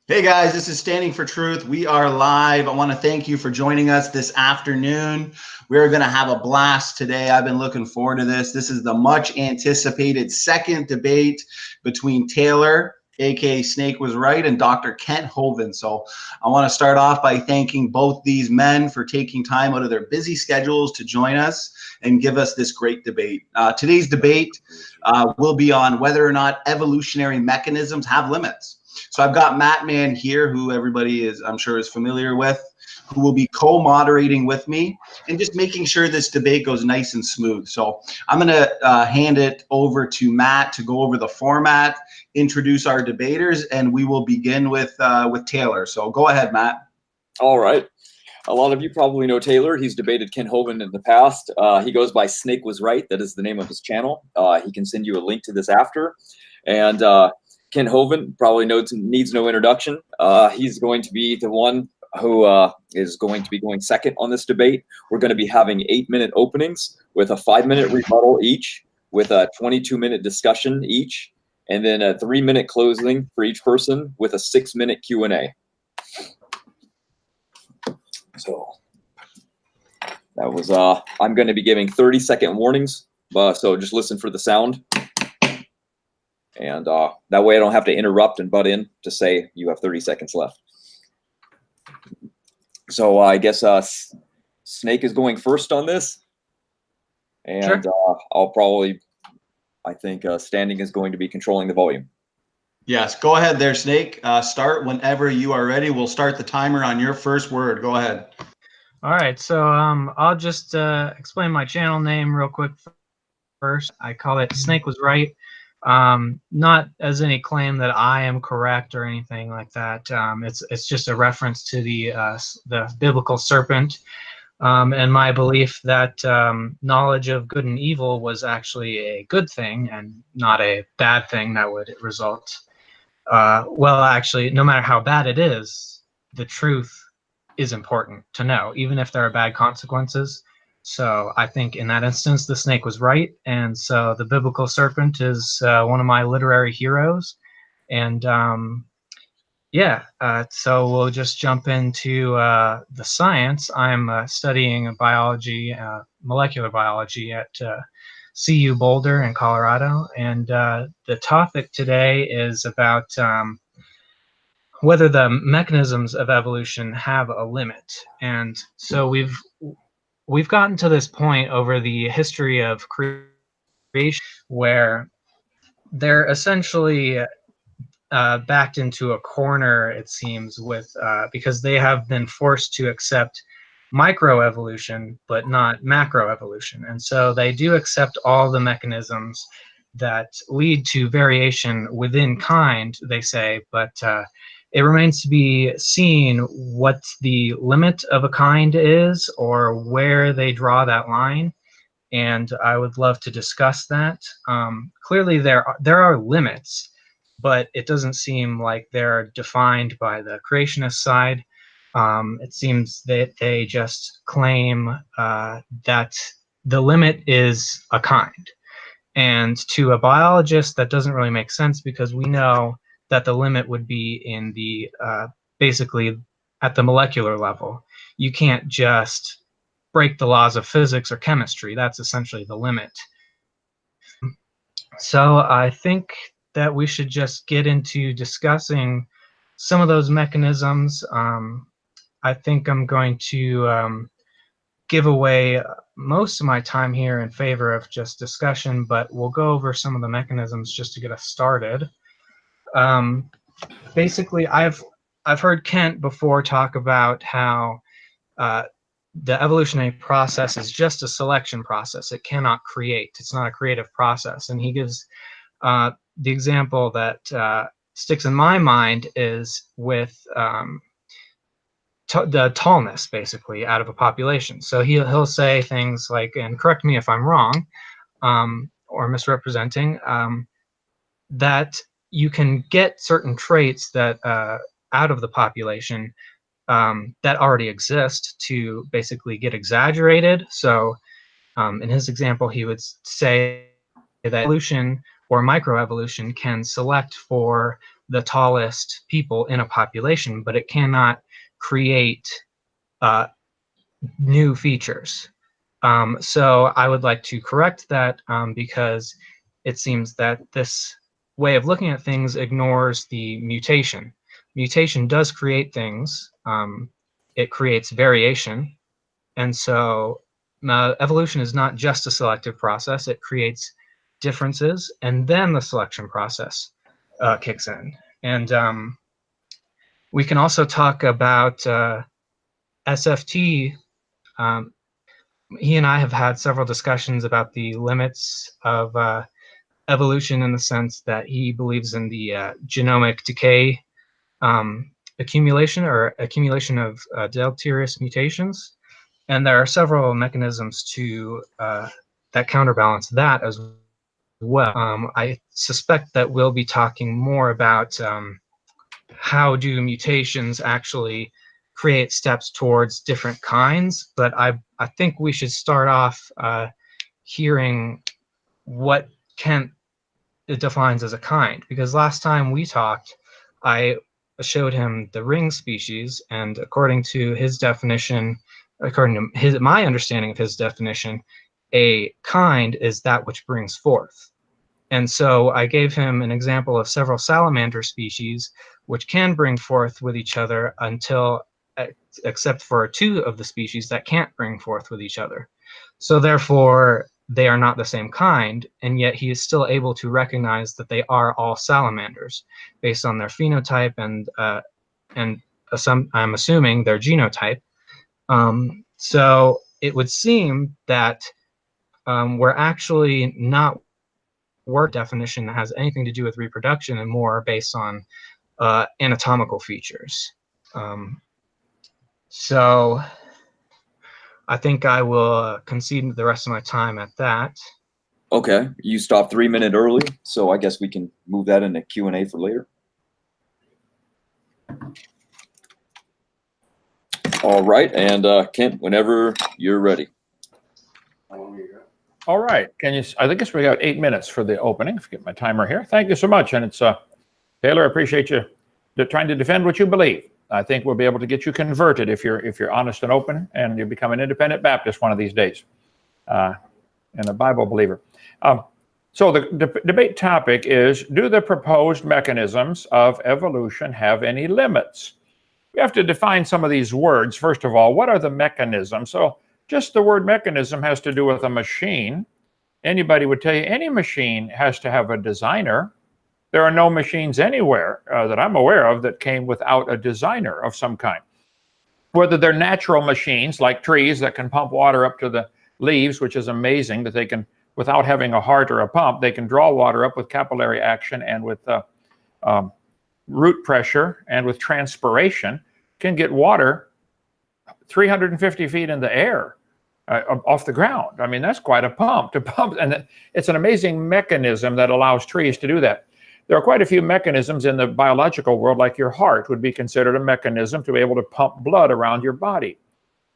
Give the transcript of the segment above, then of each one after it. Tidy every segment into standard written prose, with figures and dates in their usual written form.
Hey guys, this is Standing for Truth. We are live. I want to thank you for joining us this afternoon. We're going to have a blast today. I've been looking forward to this. This is the much anticipated second debate between Taylor, aka Snake Was Right, and Dr. Kent Hovind. So I want to start off by thanking both these men for taking time out of their busy schedules to join us and give us this great debate. Today's debate will be on whether or not evolutionary mechanisms have limits. So I've got Matt Mann here, who everybody is, I'm sure, is familiar with, who will be co-moderating with me and just making sure this debate goes nice and smooth. So I'm going to hand it over to Matt to go over the format, introduce our debaters, and we will begin with Taylor. So go ahead, Matt. All right. A lot of you probably know Taylor. He's debated Ken Hovind in the past. He goes by Snake Was Right. That is the name of his channel. He can send you a link to this after. And Ken Hovind probably needs no introduction. He's going to be the one who is going to be going second on this debate. We're going to be having 8-minute openings with a 5-minute rebuttal each, with a 22-minute discussion each, and then a 3-minute closing for each person with a 6-minute Q&A. So that was, I'm going to be giving 30-second warnings. So just listen for the sound. And that way I don't have to interrupt and butt in to say you have 30 seconds left. So I guess Snake is going first on this. And sure. I'll probably, I think Standing is going to be controlling the volume. Yes, go ahead there, Snake. Start whenever you are ready. We'll start the timer on your first word. Go ahead. All right, so I'll just explain my channel name real quick first. I call it Snake Was Right. Not as any claim that I am correct or anything like that. It's just a reference to the biblical serpent, and my belief that knowledge of good and evil was actually a good thing and not a bad thing that would result. Well, actually, no matter how bad it is, the truth is important to know, even if there are bad consequences. So I think in that instance, the snake was right. And so the biblical serpent is one of my literary heroes. And so we'll just jump into the science. I'm studying biology, molecular biology at CU Boulder in Colorado. And the topic today is about whether the mechanisms of evolution have a limit. And so we've gotten to this point over the history of creation where they're essentially backed into a corner, it seems, with because they have been forced to accept microevolution but not macroevolution. And so they do accept all the mechanisms that lead to variation within kind, they say, but it remains to be seen what the limit of a kind is or where they draw that line. And I would love to discuss that. Clearly, there are limits, but it doesn't seem like they're defined by the creationist side. It seems that they just claim that the limit is a kind. And to a biologist, that doesn't really make sense because we know that the limit would be in the basically at the molecular level. You can't just break the laws of physics or chemistry. That's essentially the limit. So I think that we should just get into discussing some of those mechanisms. I think I'm going to give away most of my time here in favor of just discussion, but we'll go over some of the mechanisms just to get us started. Basically, I've heard Kent before talk about how the evolutionary process is just a selection process. It cannot create. It's not a creative process. And he gives the example that sticks in my mind is with the tallness, basically, out of a population. So he'll say things like, and correct me if I'm wrong or misrepresenting, that you can get certain traits that out of the population that already exist to basically get exaggerated. So in his example, he would say that evolution or microevolution can select for the tallest people in a population, but it cannot create new features. So I would like to correct that because it seems that this way of looking at things ignores the mutation. Mutation does create things. It creates variation. And so evolution is not just a selective process. It creates differences, and then the selection process kicks in. And we can also talk about SFT. He and I have had several discussions about the limits of evolution, in the sense that he believes in the genomic decay accumulation of deleterious mutations. And there are several mechanisms to that counterbalance that as well. I suspect that we'll be talking more about how do mutations actually create steps towards different kinds, but I think we should start off hearing what Kent defines as a kind, because last time we talked, I showed him the ring species, and according to his definition, according to my understanding of his definition, a kind is that which brings forth. And so I gave him an example of several salamander species which can bring forth with each other until, except for two of the species that can't bring forth with each other. So therefore, they are not the same kind, and yet he is still able to recognize that they are all salamanders based on their phenotype and I'm assuming their genotype. So it would seem that we're actually not work definition that has anything to do with reproduction, and more based on anatomical features. So I think I will concede the rest of my time at that. Okay, you stopped 3 minutes early, so I guess we can move that into Q&A for later. All right, and Kent, whenever you're ready. All right, I guess we got 8 minutes for the opening. If I get my timer here. Thank you so much, and it's Taylor, I appreciate you trying to defend what you believe. I think we'll be able to get you converted if you're honest and open, and you become an independent Baptist one of these days, and a Bible believer. So the debate topic is: do the proposed mechanisms of evolution have any limits? We have to define some of these words. First of all, what are the mechanisms? So just the word mechanism has to do with a machine. Anybody would tell you any machine has to have a designer. There are no machines anywhere that I'm aware of that came without a designer of some kind. Whether they're natural machines like trees that can pump water up to the leaves, which is amazing that they can, without having a heart or a pump, they can draw water up with capillary action and with root pressure and with transpiration, can get water 350 feet in the air off the ground. I mean, that's quite a pump to pump. And it's an amazing mechanism that allows trees to do that. There are quite a few mechanisms in the biological world, like your heart would be considered a mechanism to be able to pump blood around your body,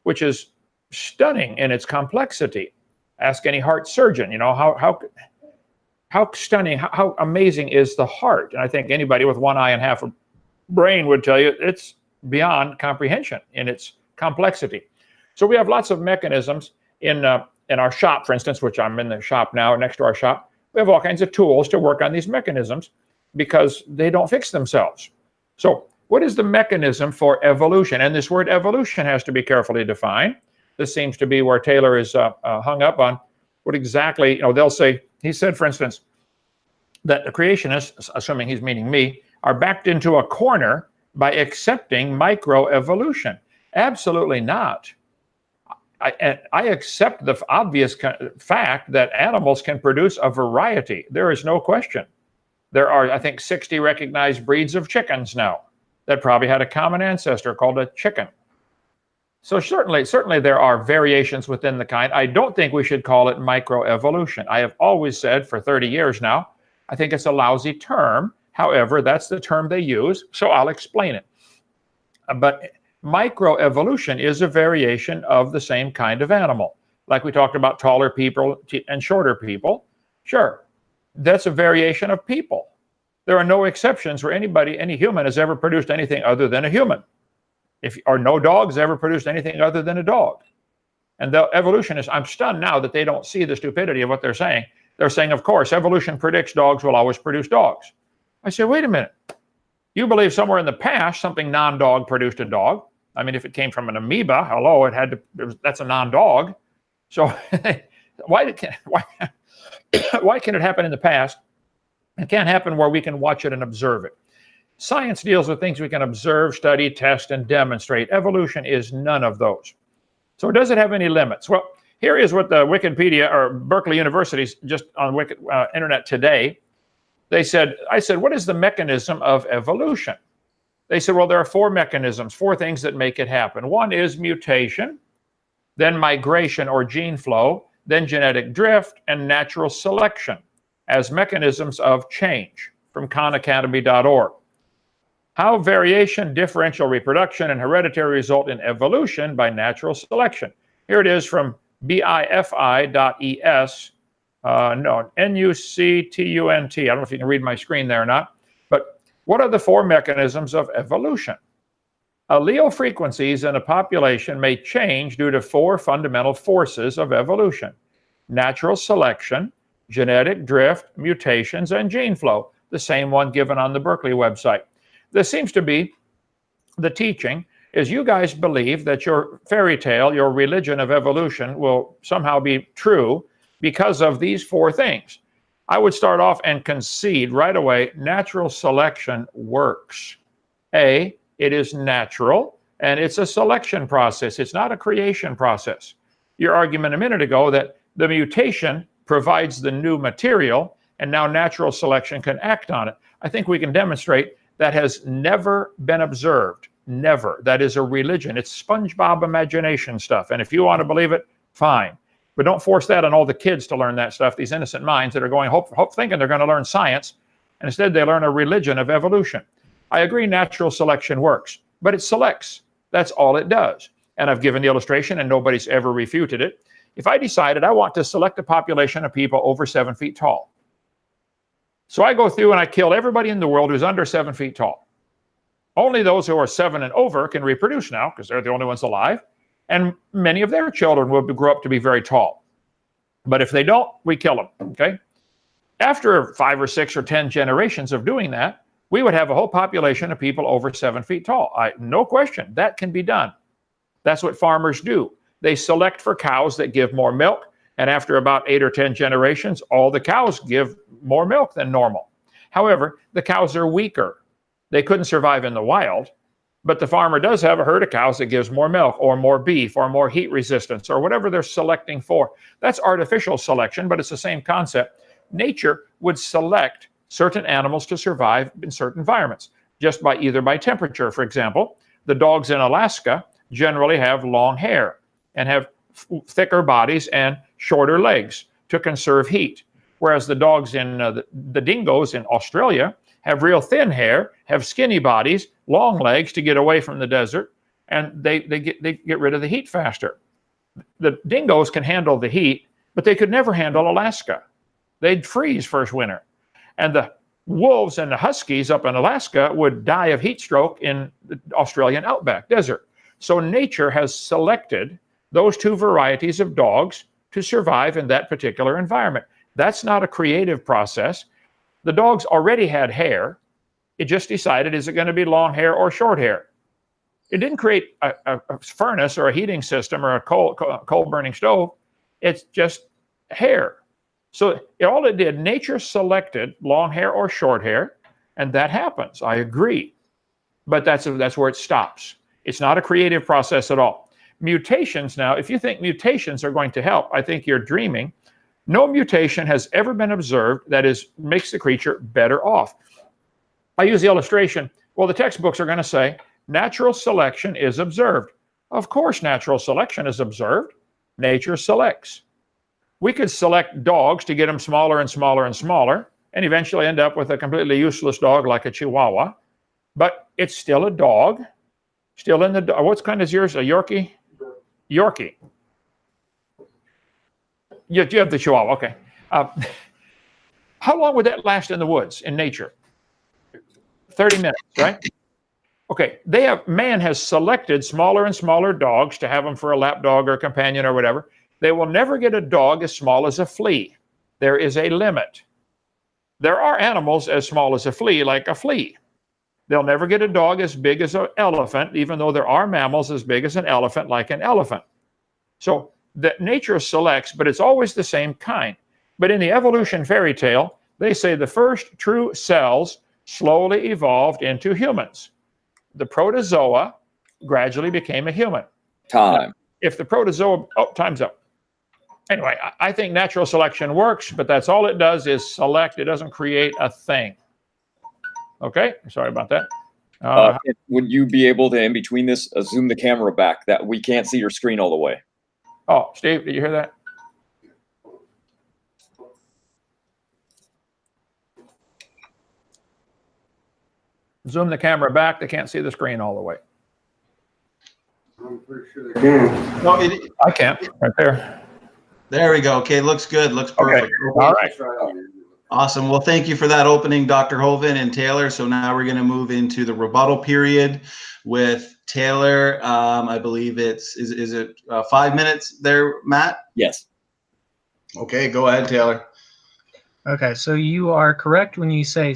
which is stunning in its complexity. Ask any heart surgeon, you know, how stunning, how amazing is the heart? And I think anybody with one eye and half a brain would tell you it's beyond comprehension in its complexity. So we have lots of mechanisms in our shop, for instance, which I'm in the shop now, next to our shop. We have all kinds of tools to work on these mechanisms because they don't fix themselves. So what is the mechanism for evolution? And this word evolution has to be carefully defined. This seems to be where Taylor is hung up on what exactly, you know, they'll say, he said, for instance, that the creationists, assuming he's meaning me, are backed into a corner by accepting microevolution. Absolutely not. I accept the obvious fact that animals can produce a variety. There is no question. There are, I think, 60 recognized breeds of chickens now that probably had a common ancestor called a chicken. So certainly there are variations within the kind. I don't think we should call it microevolution. I have always said for 30 years now, I think it's a lousy term. However, that's the term they use, so I'll explain it. But microevolution is a variation of the same kind of animal. Like we talked about taller people and shorter people. Sure, that's a variation of people. There are no exceptions where any human has ever produced anything other than a human. Or no dog has ever produced anything other than a dog. And the evolutionists, I'm stunned now that they don't see the stupidity of what they're saying. They're saying, of course, evolution predicts dogs will always produce dogs. I say, wait a minute. You believe somewhere in the past something non-dog produced a dog. I mean, if it came from an amoeba, hello, that's a non-dog. So why can it happen in the past? It can't happen where we can watch it and observe it. Science deals with things we can observe, study, test, and demonstrate. Evolution is none of those. So does it have any limits? Well, here is what the Wikipedia or Berkeley University's just on internet today. I said, what is the mechanism of evolution? They said, well, there are 4 mechanisms, 4 things that make it happen. One is mutation, then migration or gene flow, then genetic drift, and natural selection as mechanisms of change, from khanacademy.org. How variation, differential reproduction, and hereditary result in evolution by natural selection. Here it is from bifi.es. N-U-C-T-U-N-T. I don't know if you can read my screen there or not. But what are the 4 mechanisms of evolution? Allele frequencies in a population may change due to 4 fundamental forces of evolution: natural selection, genetic drift, mutations, and gene flow. The same one given on the Berkeley website. This seems to be the teaching is you guys believe that your fairy tale, your religion of evolution will somehow be true because of these 4 things. I would start off and concede right away, natural selection works. A, it is natural, and it's a selection process. It's not a creation process. Your argument a minute ago that the mutation provides the new material, and now natural selection can act on it. I think we can demonstrate that has never been observed. Never. That is a religion. It's SpongeBob imagination stuff. And if you want to believe it, fine. But don't force that on all the kids to learn that stuff, these innocent minds that are going thinking they're going to learn science, and instead they learn a religion of evolution. I agree natural selection works, but it selects. That's all it does. And I've given the illustration, and nobody's ever refuted it. If I decided I want to select a population of people over 7 feet tall, so I go through and I kill everybody in the world who's under 7 feet tall. Only those who are 7 and over can reproduce now because they're the only ones alive. And many of their children will grow up to be very tall. But if they don't, we kill them, okay? After 5 or 6 or 10 generations of doing that, we would have a whole population of people over 7 feet tall. No question, that can be done. That's what farmers do. They select for cows that give more milk. And after about 8 or 10 generations, all the cows give more milk than normal. However, the cows are weaker. They couldn't survive in the wild, but the farmer does have a herd of cows that gives more milk or more beef or more heat resistance or whatever they're selecting for. That's artificial selection, but it's the same concept. Nature would select certain animals to survive in certain environments, just by either by temperature. For example, the dogs in Alaska generally have long hair and have thicker bodies and shorter legs to conserve heat. Whereas the dogs in the dingoes in Australia have real thin hair, have skinny bodies, long legs to get away from the desert, and they get rid of the heat faster. The dingoes can handle the heat, but they could never handle Alaska. They'd freeze first winter. And the wolves and the huskies up in Alaska would die of heat stroke in the Australian outback desert. So nature has selected those 2 varieties of dogs to survive in that particular environment. That's not a creative process. The dogs already had hair. It just decided, is it going to be long hair or short hair? It didn't create a furnace or a heating system or a coal burning stove. It's just hair. So all it did, nature selected long hair or short hair, and that happens. I agree. But that's where it stops. It's not a creative process at all. Mutations now, if you think mutations are going to help, I think you're dreaming. No mutation has ever been observed that makes the creature better off. I use the illustration. Well, the textbooks are going to say natural selection is observed. Of course, natural selection is observed. Nature selects. We could select dogs to get them smaller and smaller and smaller, and eventually end up with a completely useless dog like a Chihuahua. But it's still a dog. Still in the, what kind is yours? A Yorkie? Yorkie. You have the Chihuahua, okay. How long would that last in the woods, in nature? 30 minutes, right? Okay, man has selected smaller and smaller dogs to have them for a lap dog or a companion or whatever. They will never get a dog as small as a flea. There is a limit. There are animals as small as a flea, like a flea. They'll never get a dog as big as an elephant, even though there are mammals as big as an elephant, like an elephant. So that nature selects, but it's always the same kind. But in the evolution fairy tale, they say the first true cells slowly evolved into humans. The protozoa gradually became a human. Time. Now, if the protozoa, time's up. Anyway, I think natural selection works, but that's all it does is select. It doesn't create a thing. Okay, sorry about that. Would you be able to, in between this, zoom the camera back that we can't see your screen all the way? Oh, Steve, did you hear that? Zoom the camera back. They can't see the screen all the way. I'm pretty sure they can. No, I can't. Right there. there we go. Okay, looks good. Looks perfect. Okay. All right. Awesome. Well, thank you for that opening, Dr. Hovind and Taylor. So now we're going to move into the rebuttal period with Taylor. I believe is it 5 minutes there, Matt? Yes. Okay, go ahead, Taylor. Okay, so you are correct when you say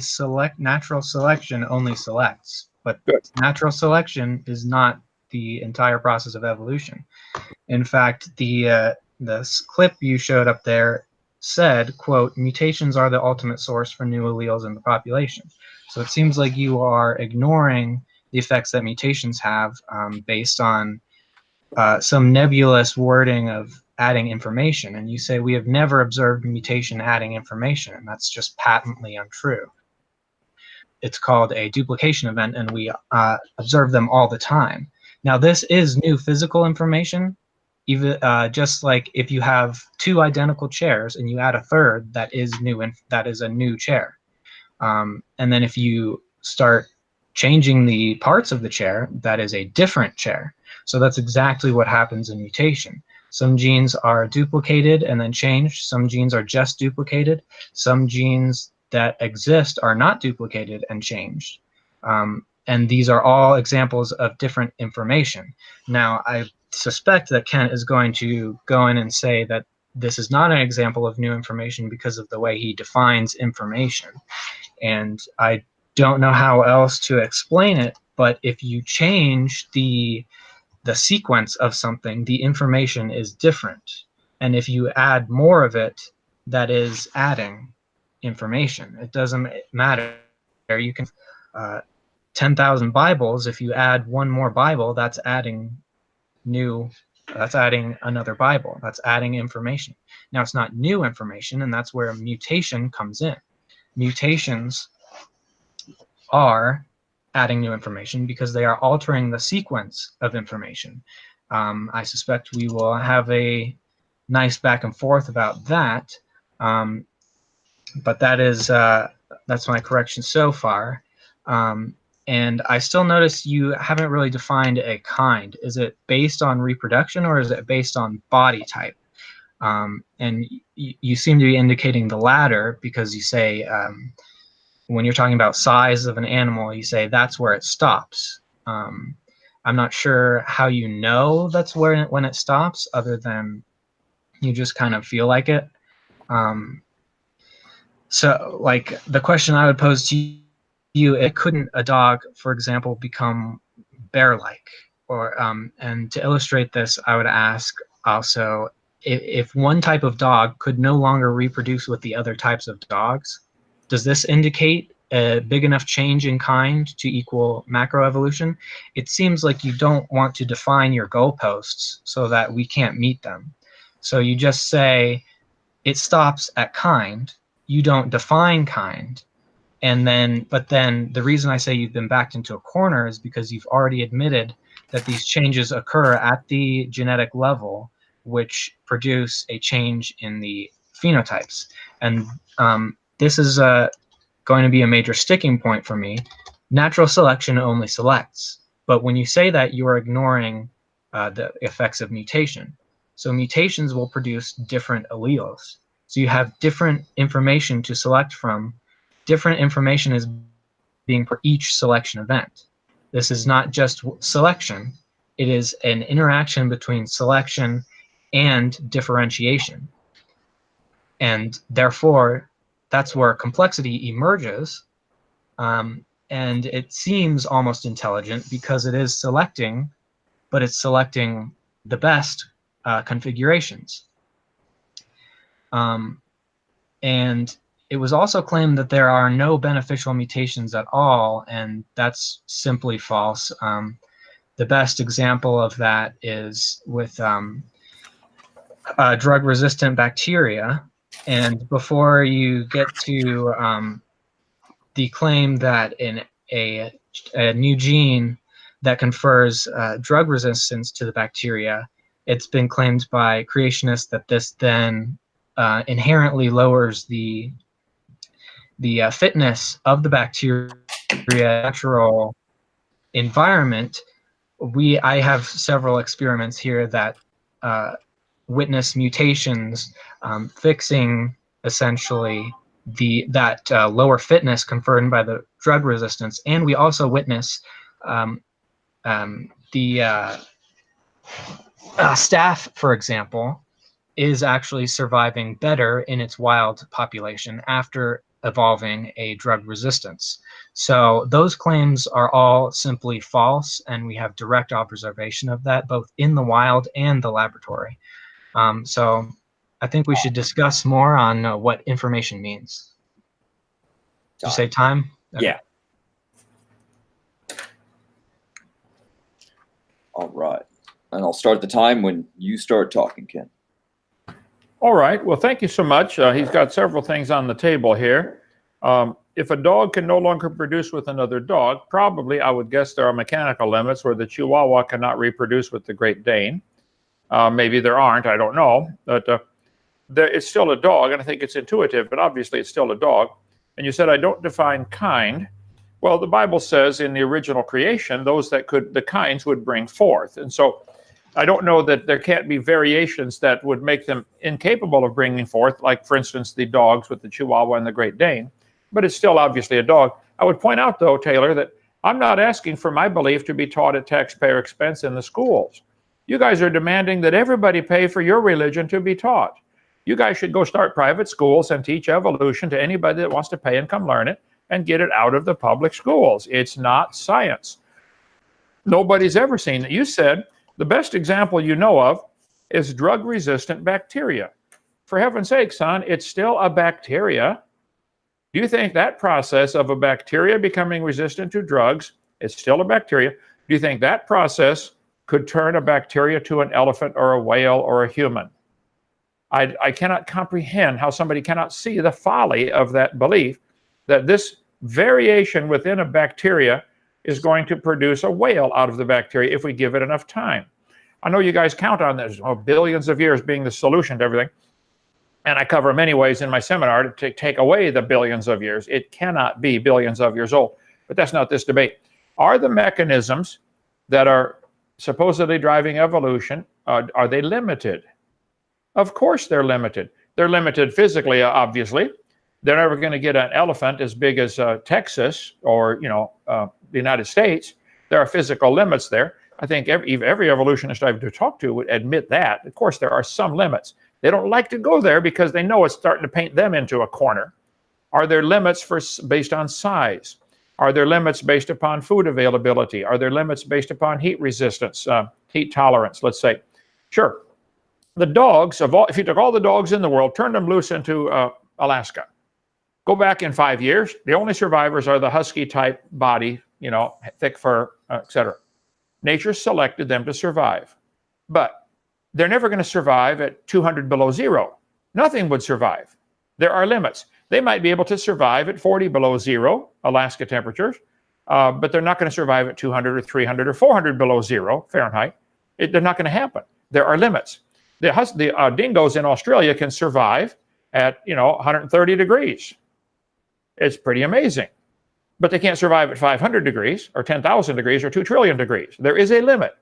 natural selection only selects, but Good. natural selection is not the entire process of evolution. In fact, the clip you showed up there said, quote, mutations are the ultimate source for new alleles in the population. So it seems like you are ignoring the effects that mutations have based on some nebulous wording of adding information. And you say we have never observed mutation adding information, and that's just patently untrue. It's called a duplication event, and we observe them all the time. Now, this is new physical information. Even just like if you have two identical chairs and you add a third, that is new, and that is a new chair. And then if you start changing the parts of the chair, that is a different chair. So that's exactly what happens in mutation. Some genes are duplicated and then changed. Some genes are just duplicated. Some genes that exist are not duplicated and changed. And these are all examples of different information. Now, I suspect that Kent is going to go in and say that this is not an example of new information because of the way he defines information. And I don't know how else to explain it, but if you change the sequence of something, the information is different. And if you add more of it, that is adding information. It doesn't matter. You can 10,000 Bibles, if you add one more Bible, that's adding another Bible. That's adding information. Now, it's not new information, and that's where mutation comes in. Mutations are adding new information because they are altering the sequence of information. I suspect we will have a nice back and forth about that, but that's my correction so far. And I still notice you haven't really defined a kind. Is it based on reproduction or is it based on body type? And you seem to be indicating the latter because you say, when you're talking about size of an animal, you say that's where it stops. I'm not sure how you know that's when it stops, other than you just kind of feel like it. So, like, the question I would pose to you, couldn't a dog, for example, become bear-like? Or and to illustrate this, I would ask also, if one type of dog could no longer reproduce with the other types of dogs, does this indicate a big enough change in kind to equal macroevolution? It seems like you don't want to define your goalposts so that we can't meet them. So you just say it stops at kind. You don't define kind. But then the reason I say you've been backed into a corner is because you've already admitted that these changes occur at the genetic level, which produce a change in the phenotypes. And this is going to be a major sticking point for me. Natural selection only selects. But when you say that, you are ignoring the effects of mutation. So mutations will produce different alleles. So you have different information to select from. Different information is for each selection event. This is not just selection. It is an interaction between selection and differentiation. And therefore, that's where complexity emerges. And it seems almost intelligent because it is selecting, but it's selecting the best configurations. And it was also claimed that there are no beneficial mutations at all, and that's simply false. The best example of that is with drug-resistant bacteria. And before you get to the claim that in a new gene that confers drug resistance to the bacteria, it's been claimed by creationists that this then inherently lowers the fitness of the bacteria natural environment. I have several experiments here that witness mutations fixing essentially that lower fitness conferred by the drug resistance, and we also witness the staph, for example, is actually surviving better in its wild population after evolving a drug resistance. So those claims are all simply false, and we have direct observation of that both in the wild and the laboratory. So I think we should discuss more on what information means. Did you say time? Okay. Yeah. All right. And I'll start the time when you start talking, Ken. All right. Well, thank you so much. He's got several things on the table here. If a dog can no longer produce with another dog, probably I would guess there are mechanical limits where the Chihuahua cannot reproduce with the Great Dane. Maybe there aren't. I don't know. But it's still a dog, and I think it's intuitive, but obviously it's still a dog. And you said I don't define kind. Well, the Bible says in the original creation, the kinds would bring forth. And so I don't know that there can't be variations that would make them incapable of bringing forth, like, for instance, the dogs with the Chihuahua and the Great Dane. But it's still obviously a dog. I would point out, though, Taylor, that I'm not asking for my belief to be taught at taxpayer expense in the schools. You guys are demanding that everybody pay for your religion to be taught. You guys should go start private schools and teach evolution to anybody that wants to pay and come learn it and get it out of the public schools. It's not science. Nobody's ever seen it. You said the best example you know of is drug-resistant bacteria. For heaven's sake, son, it's still a bacteria. Do you think that process of a bacteria becoming resistant to drugs, it's still a bacteria, do you think that process could turn a bacteria to an elephant or a whale or a human? I cannot comprehend how somebody cannot see the folly of that belief that this variation within a bacteria is going to produce a whale out of the bacteria if we give it enough time. I know you guys count on this, billions of years being the solution to everything. And I cover many ways in my seminar to take away the billions of years. It cannot be billions of years old, but that's not this debate. Are the mechanisms that are supposedly driving evolution, are they limited? Of course they're limited. They're limited physically, obviously. They're never going to get an elephant as big as Texas or the United States. There are physical limits there. I think every evolutionist I've talked to would admit that. Of course, there are some limits. They don't like to go there because they know it's starting to paint them into a corner. Are there limits based on size? Are there limits based upon food availability? Are there limits based upon heat resistance, heat tolerance, let's say? Sure. The dogs, if you took all the dogs in the world, turned them loose into Alaska, go back in 5 years, the only survivors are the husky type body, thick fur, etc. Nature selected them to survive. But they're never going to survive at 200 below zero. Nothing would survive. There are limits. They might be able to survive at 40 below zero, Alaska temperatures, but they're not going to survive at 200 or 300 or 400 below zero Fahrenheit. They're not going to happen. There are limits. The dingoes in Australia can survive at 130 degrees. It's pretty amazing. But they can't survive at 500 degrees or 10,000 degrees or 2 trillion degrees. There is a limit.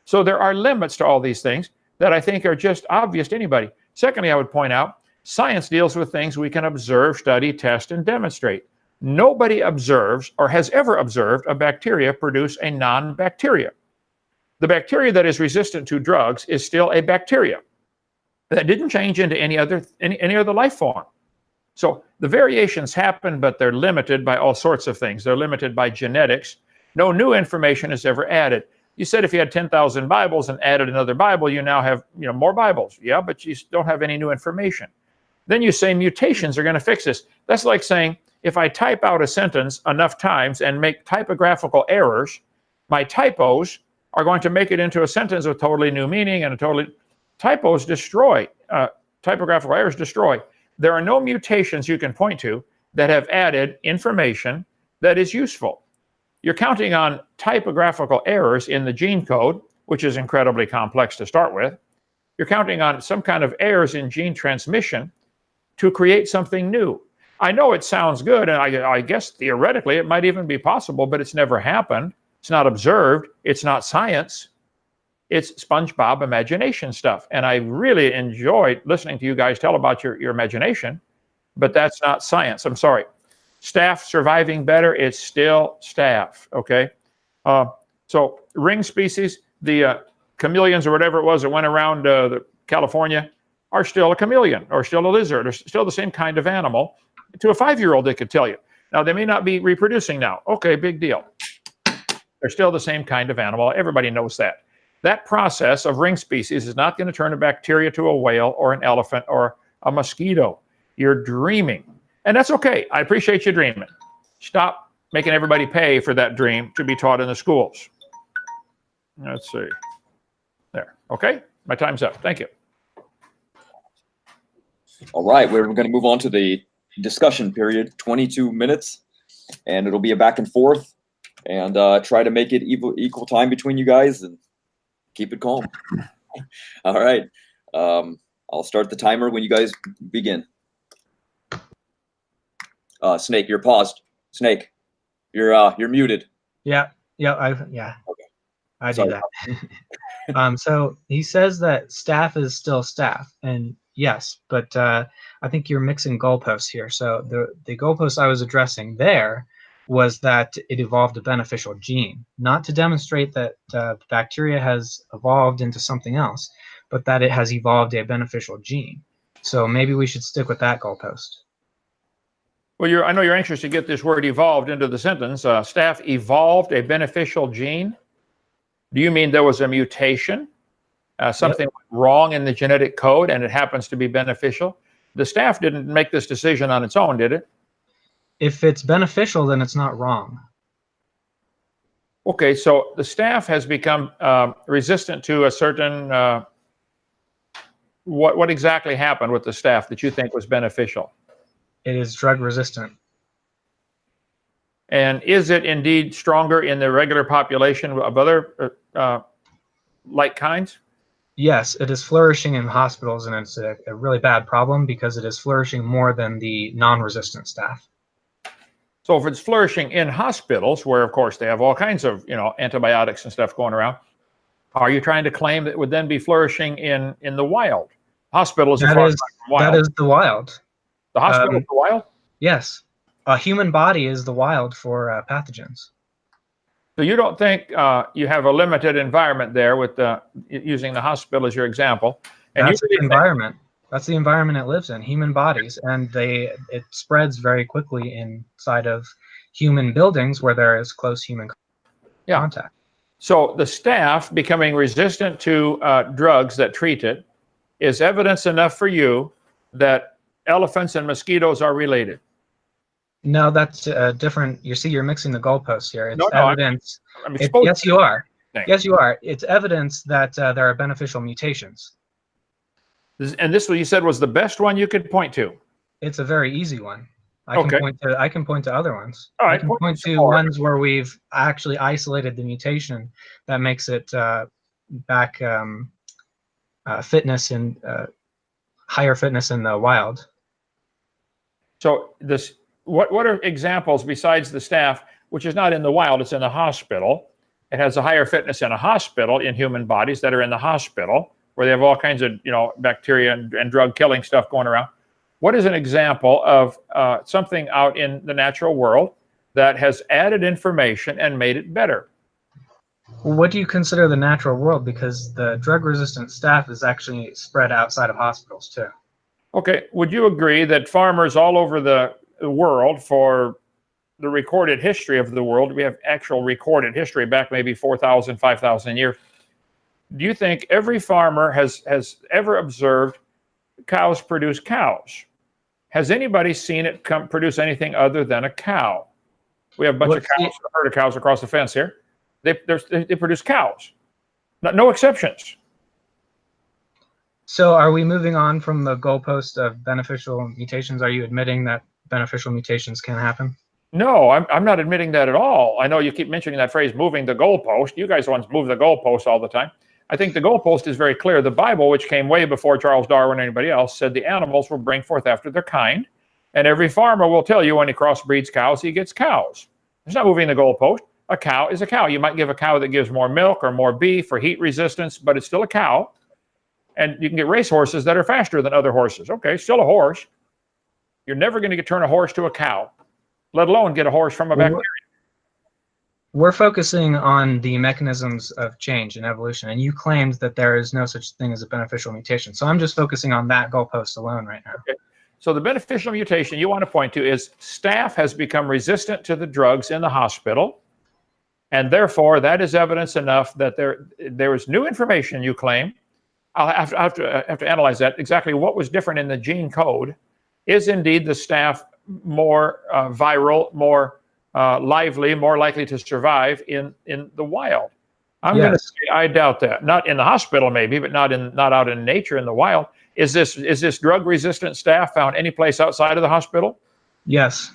So there are limits to all these things that I think are just obvious to anybody. Secondly, I would point out, science deals with things we can observe, study, test, and demonstrate. Nobody observes or has ever observed a bacteria produce a non-bacteria. The bacteria that is resistant to drugs is still a bacteria that didn't change into any other life form. So the variations happen, but they're limited by all sorts of things. They're limited by genetics. No new information is ever added. You said if you had 10,000 Bibles and added another Bible, you now have more Bibles. Yeah, but you don't have any new information. Then you say mutations are going to fix this. That's like saying if I type out a sentence enough times and make typographical errors, my typos are going to make it into a sentence with totally new meaning and typos destroy, typographical errors destroy. There are no mutations you can point to that have added information that is useful. You're counting on typographical errors in the gene code, which is incredibly complex to start with. You're counting on some kind of errors in gene transmission to create something new. I know it sounds good, and I guess theoretically it might even be possible, but it's never happened. It's not observed. It's not science. It's SpongeBob imagination stuff. And I really enjoyed listening to you guys tell about your imagination, but that's not science. I'm sorry. Staph surviving better, it's still staph, okay? So ring species, the chameleons or whatever it was that went around California are still a chameleon or still a lizard or still the same kind of animal. To a 5-year-old, they could tell you. Now, they may not be reproducing now. Okay, big deal. They're still the same kind of animal. Everybody knows that. That process of ring species is not going to turn a bacteria to a whale or an elephant or a mosquito. You're dreaming. And that's okay. I appreciate you dreaming. Stop making everybody pay for that dream to be taught in the schools. Let's see. There. Okay? My time's up. Thank you. All right. We're going to move on to the discussion period, 22 minutes. And it'll be a back and forth. And try to make it equal time between you guys and keep it calm. All right. I'll start the timer when you guys begin. Snake, you're paused. Snake, you're muted. Yeah. Okay. I do that. So he says that staph is still staph, and yes, but I think you're mixing goalposts here. So the goalpost I was addressing there was that it evolved a beneficial gene, not to demonstrate that the bacteria has evolved into something else, but that it has evolved a beneficial gene. So maybe we should stick with that goalpost. Well, I know you're anxious to get this word evolved into the sentence. Staph evolved a beneficial gene. Do you mean there was a mutation? Something went wrong in the genetic code and it happens to be beneficial? The staph didn't make this decision on its own, did it? If it's beneficial, then it's not wrong. Okay, so the staph has become resistant to a certain... what exactly happened with the staph that you think was beneficial? It is drug resistant. And is it indeed stronger in the regular population of other like kinds? Yes, it is flourishing in hospitals, and it's a really bad problem because it is flourishing more than the non-resistant staph. So if it's flourishing in hospitals, where of course they have all kinds of antibiotics and stuff going around, are you trying to claim that it would then be flourishing in the wild? Hospitals are far from wild. That is the wild. The hospital is the wild? Yes. A human body is the wild for pathogens. So you don't think you have a limited environment there with using the hospital as your example? And that's the environment. That's the environment it lives in, human bodies, and it spreads very quickly inside of human buildings where there is close human contact. So the staph becoming resistant to drugs that treat it is evidence enough for you that elephants and mosquitoes are related. No, that's different. You see, you're mixing the goalposts here. It's evidence. Yes, you are. Yes, you are. It's evidence that there are beneficial mutations. And this, what you said, was the best one you could point to. It's a very easy one. I can point to other ones. All right, I can point to ones where we've actually isolated the mutation that makes it back fitness and higher fitness in the wild. So what are examples besides the staph, which is not in the wild, it's in the hospital? It has a higher fitness in a hospital in human bodies that are in the hospital, where they have all kinds of bacteria and drug killing stuff going around. What is an example of something out in the natural world that has added information and made it better? What do you consider the natural world? Because the drug-resistant staph is actually spread outside of hospitals too. Okay, would you agree that farmers all over the world, for the recorded history of the world, we have actual recorded history back maybe 4,000, 5,000 years. Do you think every farmer has ever observed cows produce cows? Has anybody seen it produce anything other than a cow? We have a bunch of cows, a herd of cows across the fence here. They produce cows. No exceptions. So are we moving on from the goalpost of beneficial mutations? Are you admitting that beneficial mutations can happen? No, I'm not admitting that at all. I know you keep mentioning that phrase, moving the goalpost. You guys want to move the goalpost all the time. I think the goalpost is very clear. The Bible, which came way before Charles Darwin or anybody else, said the animals will bring forth after their kind. And every farmer will tell you when he crossbreeds cows, he gets cows. It's not moving the goalpost. A cow is a cow. You might give a cow that gives more milk or more beef or heat resistance, but it's still a cow. And you can get race horses that are faster than other horses. Okay, still a horse. You're never going to turn a horse to a cow, let alone get a horse from a bacteria. We're focusing on the mechanisms of change in evolution, and you claimed that there is no such thing as a beneficial mutation. So I'm just focusing on that goalpost alone right now. Okay. So the beneficial mutation you want to point to is staph has become resistant to the drugs in the hospital, and therefore that is evidence enough that there is new information, you claim. I'll have to analyze that, exactly what was different in the gene code. Is indeed the staph more viral, more lively, more likely to survive in the wild? I'm going to say I doubt that. Not in the hospital maybe, but not out in nature in the wild. Is this drug-resistant staph found any place outside of the hospital? Yes.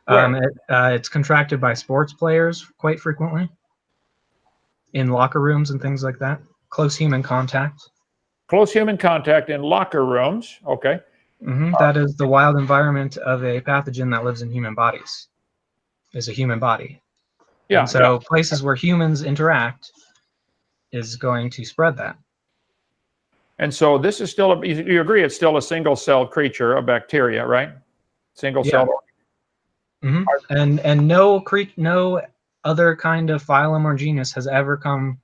It's contracted by sports players quite frequently, in locker rooms and things like that. Close human contact. Close human contact in locker rooms. Okay. Mm-hmm. That is the wild environment of a pathogen that lives in human bodies. Is a human body. Yeah. And so places where humans interact is going to spread that. And so this is still, you agree it's still a single-celled creature, a bacteria, right? Single-celled. Yeah. Mm-hmm. And no other kind of phylum or genus has ever come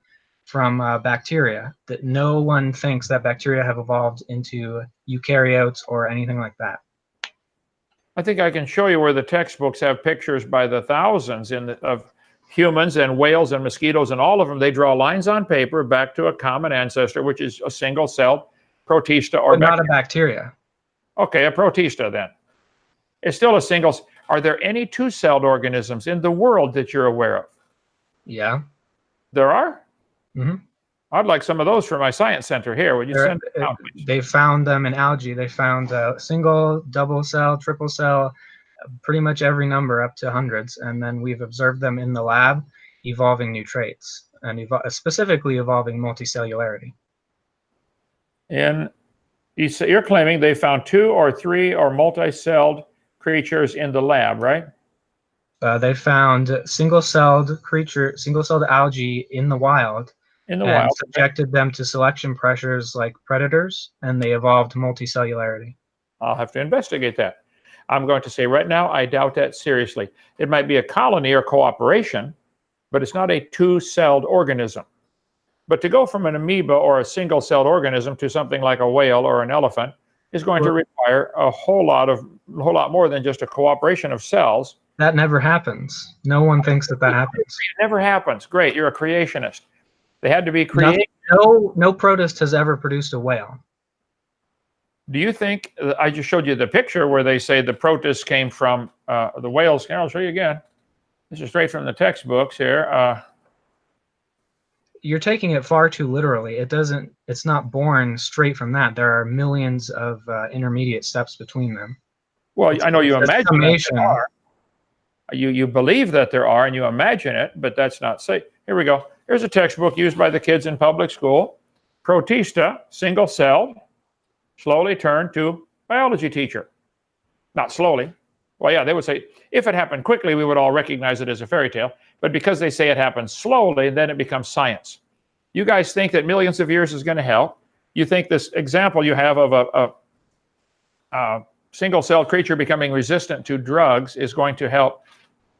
from bacteria. That no one thinks that bacteria have evolved into eukaryotes or anything like that. I think I can show you where the textbooks have pictures by the thousands of humans and whales and mosquitoes and all of them. They draw lines on paper back to a common ancestor, which is a single-celled protista or but not a bacteria. Okay, a protista then. It's still a single. Are there any two-celled organisms in the world that you're aware of? Yeah. There are? Mm-hmm. I'd like some of those for my science center here. Would you send them out, please? They found them in algae. They found single, double cell, triple cell, pretty much every number up to hundreds. And then we've observed them in the lab evolving new traits and specifically evolving multicellularity. And you're claiming they found 2 or 3 or multi-celled creatures in the lab, right? They found single-celled algae in the wild. And subjected them to selection pressures like predators, and they evolved multicellularity. I'll have to investigate that. I'm going to say right now, I doubt that seriously. It might be a colony or cooperation, but it's not a two-celled organism. But to go from an amoeba or a single-celled organism to something like a whale or an elephant is going to require a whole lot more than just a cooperation of cells. That never happens. No one thinks that happens. It never happens. Great, you're a creationist. They had to be created. No protist has ever produced a whale. Do you think, I just showed you the picture where they say the protists came from the whales. Here, I'll show you again. This is straight from the textbooks here. You're taking it far too literally. It's not born straight from that. There are millions of intermediate steps between them. Well, I know you imagine that there are. You believe that there are and you imagine it, but that's not safe. Here we go. Here's a textbook used by the kids in public school. Protista, single-celled, slowly turned to biology teacher. Not slowly. Well, yeah, they would say, if it happened quickly, we would all recognize it as a fairy tale. But because they say it happens slowly, then it becomes science. You guys think that millions of years is going to help. You think this example you have of single-celled creature becoming resistant to drugs is going to help.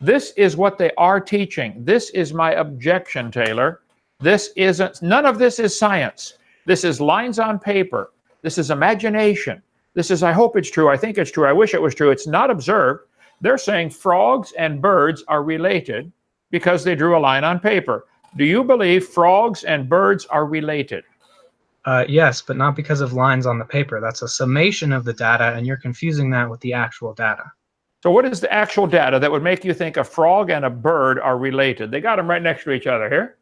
This is what they are teaching. This is my objection, Taylor. This isn't, none of this is science. This is lines on paper. This is imagination. This is, I hope it's true. I think it's true. I wish it was true. It's not observed. They're saying frogs and birds are related because they drew a line on paper. Do you believe frogs and birds are related? Yes, but not because of lines on the paper. That's a summation of the data, and you're confusing that with the actual data. So what is the actual data that would make you think a frog and a bird are related? They got them right next to each other here.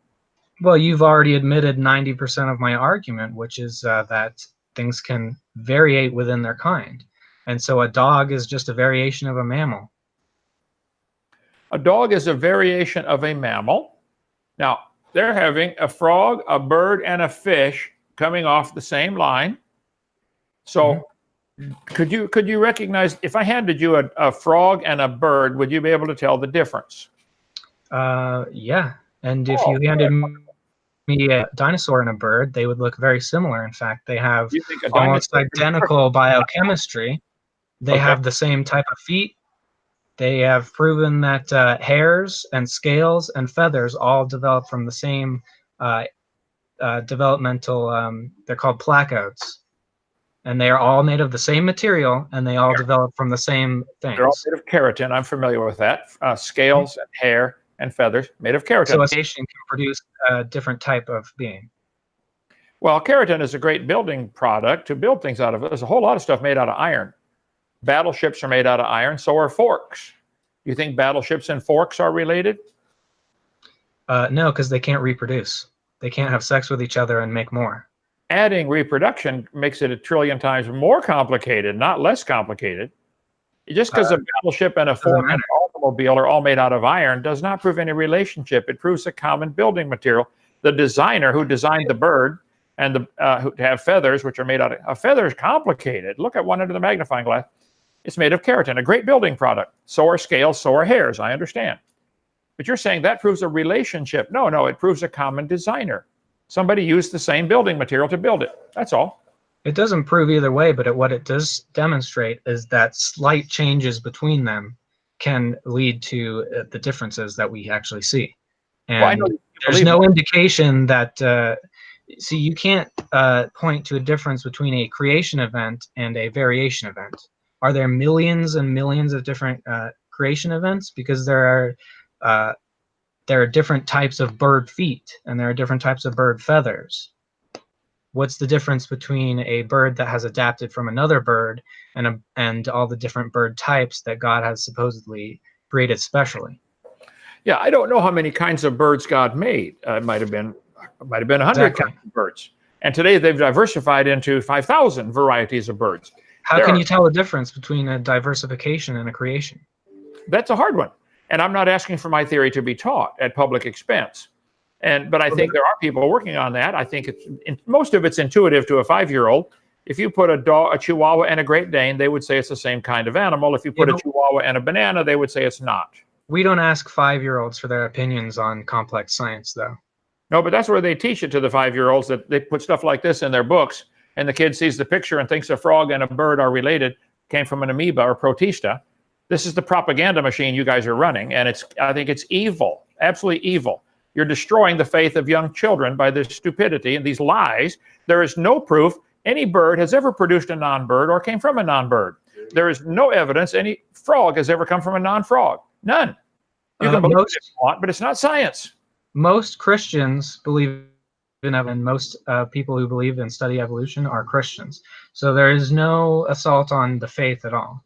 Well, you've already admitted 90% of my argument, which is that things can variate within their kind. And so a dog is just a variation of a mammal. A dog is a variation of a mammal. Now, they're having a frog, a bird, and a fish coming off the same line. So could you recognize, if I handed you a frog and a bird, would you be able to tell the difference? Yeah. And if you handed me a dinosaur and a bird, they would look very similar. In fact, they have almost identical biochemistry. They have the same type of feet. They have proven that hairs and scales and feathers all develop from the same developmental, they're called placodes. And they are all made of the same material, and they all develop from the same things. They're all made of keratin. I'm familiar with that. Scales and hair and feathers made of keratin. So a station can produce a different type of being. Well, keratin is a great building product to build things out of. There's a whole lot of stuff made out of iron. Battleships are made out of iron, so are forks. You think battleships and forks are related? No, because they can't reproduce. They can't have sex with each other and make more. Adding reproduction makes it 1 trillion times more complicated, not less complicated. Just because a battleship and a fork and an automobile are all made out of iron does not prove any relationship. It proves a common building material. The designer who designed the bird and who have feathers, which are made out of a feather, is complicated. Look at one under the magnifying glass. It's made of keratin, a great building product. So are scales, so are hairs, I understand. But you're saying that proves a relationship. No, it proves a common designer. Somebody used the same building material to build it. That's all. It doesn't prove either way, but what it does demonstrate is that slight changes between them can lead to the differences that we actually see. And there's no indication that, see, you can't point to a difference between a creation event and a variation event. Are there millions and millions of different creation events? Because there are different types of bird feet, and there are different types of bird feathers. What's the difference between a bird that has adapted from another bird and all the different bird types that God has supposedly created specially? Yeah, I don't know how many kinds of birds God made. It might have been 100 kinds of birds. And today they've diversified into 5,000 varieties of birds. How can you tell the difference between a diversification and a creation? That's a hard one. And I'm not asking for my theory to be taught at public expense. But I think there are people working on that. I think most of it's intuitive to a 5-year-old. If you put a Chihuahua and a Great Dane, they would say it's the same kind of animal. If you put a Chihuahua and a banana, they would say it's not. We don't ask 5-year-olds for their opinions on complex science, though. No, but that's where they teach it to the 5-year-olds, that they put stuff like this in their books, and the kid sees the picture and thinks a frog and a bird are related, came from an amoeba or protista. This is the propaganda machine you guys are running, and I think it's evil, absolutely evil. You're destroying the faith of young children by this stupidity and these lies. There is no proof any bird has ever produced a non-bird or came from a non-bird. There is no evidence any frog has ever come from a non-frog. None. You can believe it if you want, but it's not science. Most Christians believe in evolution. Most people who believe and study evolution are Christians. So there is no assault on the faith at all.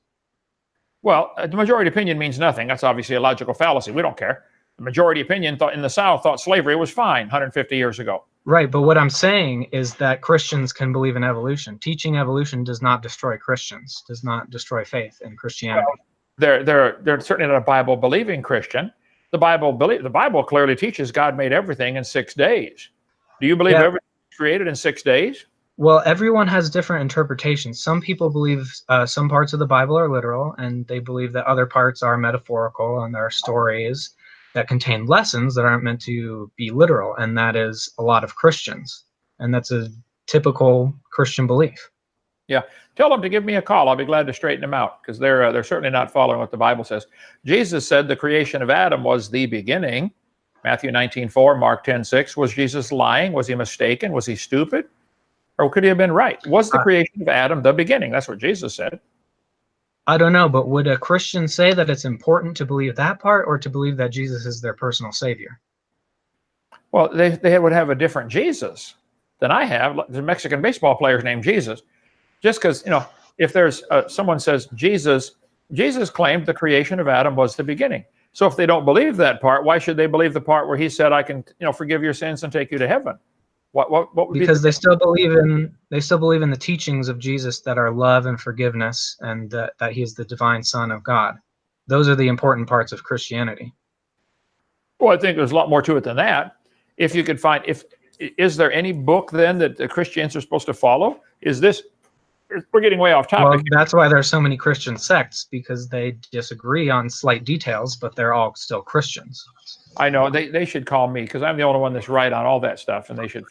Well, the majority opinion means nothing. That's obviously a logical fallacy. We don't care. The majority opinion in the South thought slavery was fine 150 years ago. Right, but what I'm saying is that Christians can believe in evolution. Teaching evolution does not destroy Christians, does not destroy faith in Christianity. Well, they're certainly not a Bible-believing Christian. The Bible clearly teaches God made everything in 6 days. Do you believe everything was created in 6 days? Well, everyone has different interpretations. Some people believe some parts of the Bible are literal, and they believe that other parts are metaphorical, and there are stories that contain lessons that aren't meant to be literal, and that is a lot of Christians. And that's a typical Christian belief. Yeah, tell them to give me a call. I'll be glad to straighten them out, because they're certainly not following what the Bible says. Jesus said the creation of Adam was the beginning. Matthew 19:4, Mark 10:6. Was Jesus lying? Was he mistaken? Was he stupid? Or could he have been right? Was the creation of Adam the beginning? That's what Jesus said. I don't know, but would a Christian say that it's important to believe that part, or to believe that Jesus is their personal savior? Well, they would have a different Jesus than I have. The Mexican baseball player's named Jesus. Just because, if there's someone says Jesus claimed the creation of Adam was the beginning. So if they don't believe that part, why should they believe the part where he said, I can, forgive your sins and take you to heaven? What would because they still believe in the teachings of Jesus that are love and forgiveness, and that he is the divine Son of God. Those are the important parts of Christianity. Well, I think there's a lot more to it than that. If you could find, is there any book then that the Christians are supposed to follow? We're getting way off topic. Well, that's why there's so many Christian sects, because they disagree on slight details, but they're all still Christians. I know they should call me, because I'm the only one that's right on all that stuff, and they should.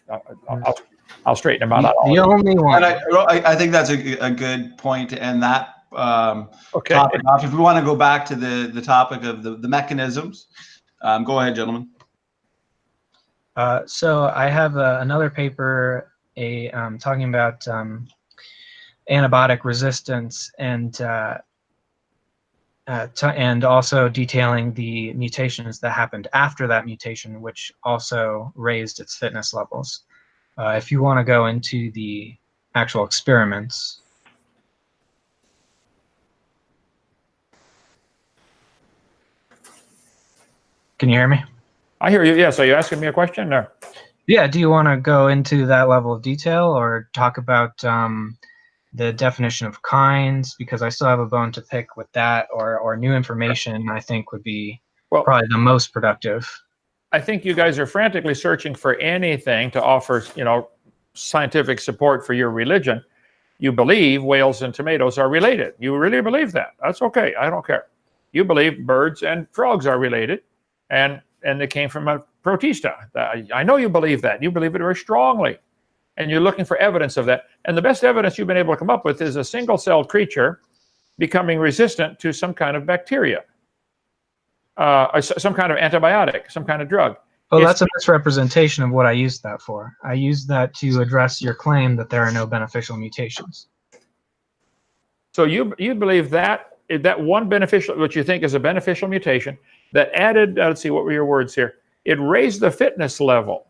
I'll straighten them out. The only one. And I think that's a good point to end that Okay. topic off. If we want to go back to the topic of the mechanisms, go ahead, gentlemen. So I have another paper, talking about antibiotic resistance, and also detailing the mutations that happened after that mutation, which also raised its fitness levels. If you want to go into the actual experiments. Can you hear me? I hear you. Yes. Are you asking me a question? Or? Yeah. Do you want to go into that level of detail, or talk about the definition of kinds? Because I still have a bone to pick with that, or new information I think would be probably the most productive. I think you guys are frantically searching for anything to offer, scientific support for your religion. You believe whales and tomatoes are related. You really believe that. That's okay. I don't care. You believe birds and frogs are related, and they came from a protista. I know you believe that. You believe it very strongly. And you're looking for evidence of that. And the best evidence you've been able to come up with is a single-celled creature becoming resistant to some kind of bacteria, some kind of antibiotic, some kind of drug. Well, that's a misrepresentation of what I used that for. I used that to address your claim that there are no beneficial mutations. So you believe that one beneficial, what you think is a beneficial mutation, that added, let's see, what were your words here? It raised the fitness level.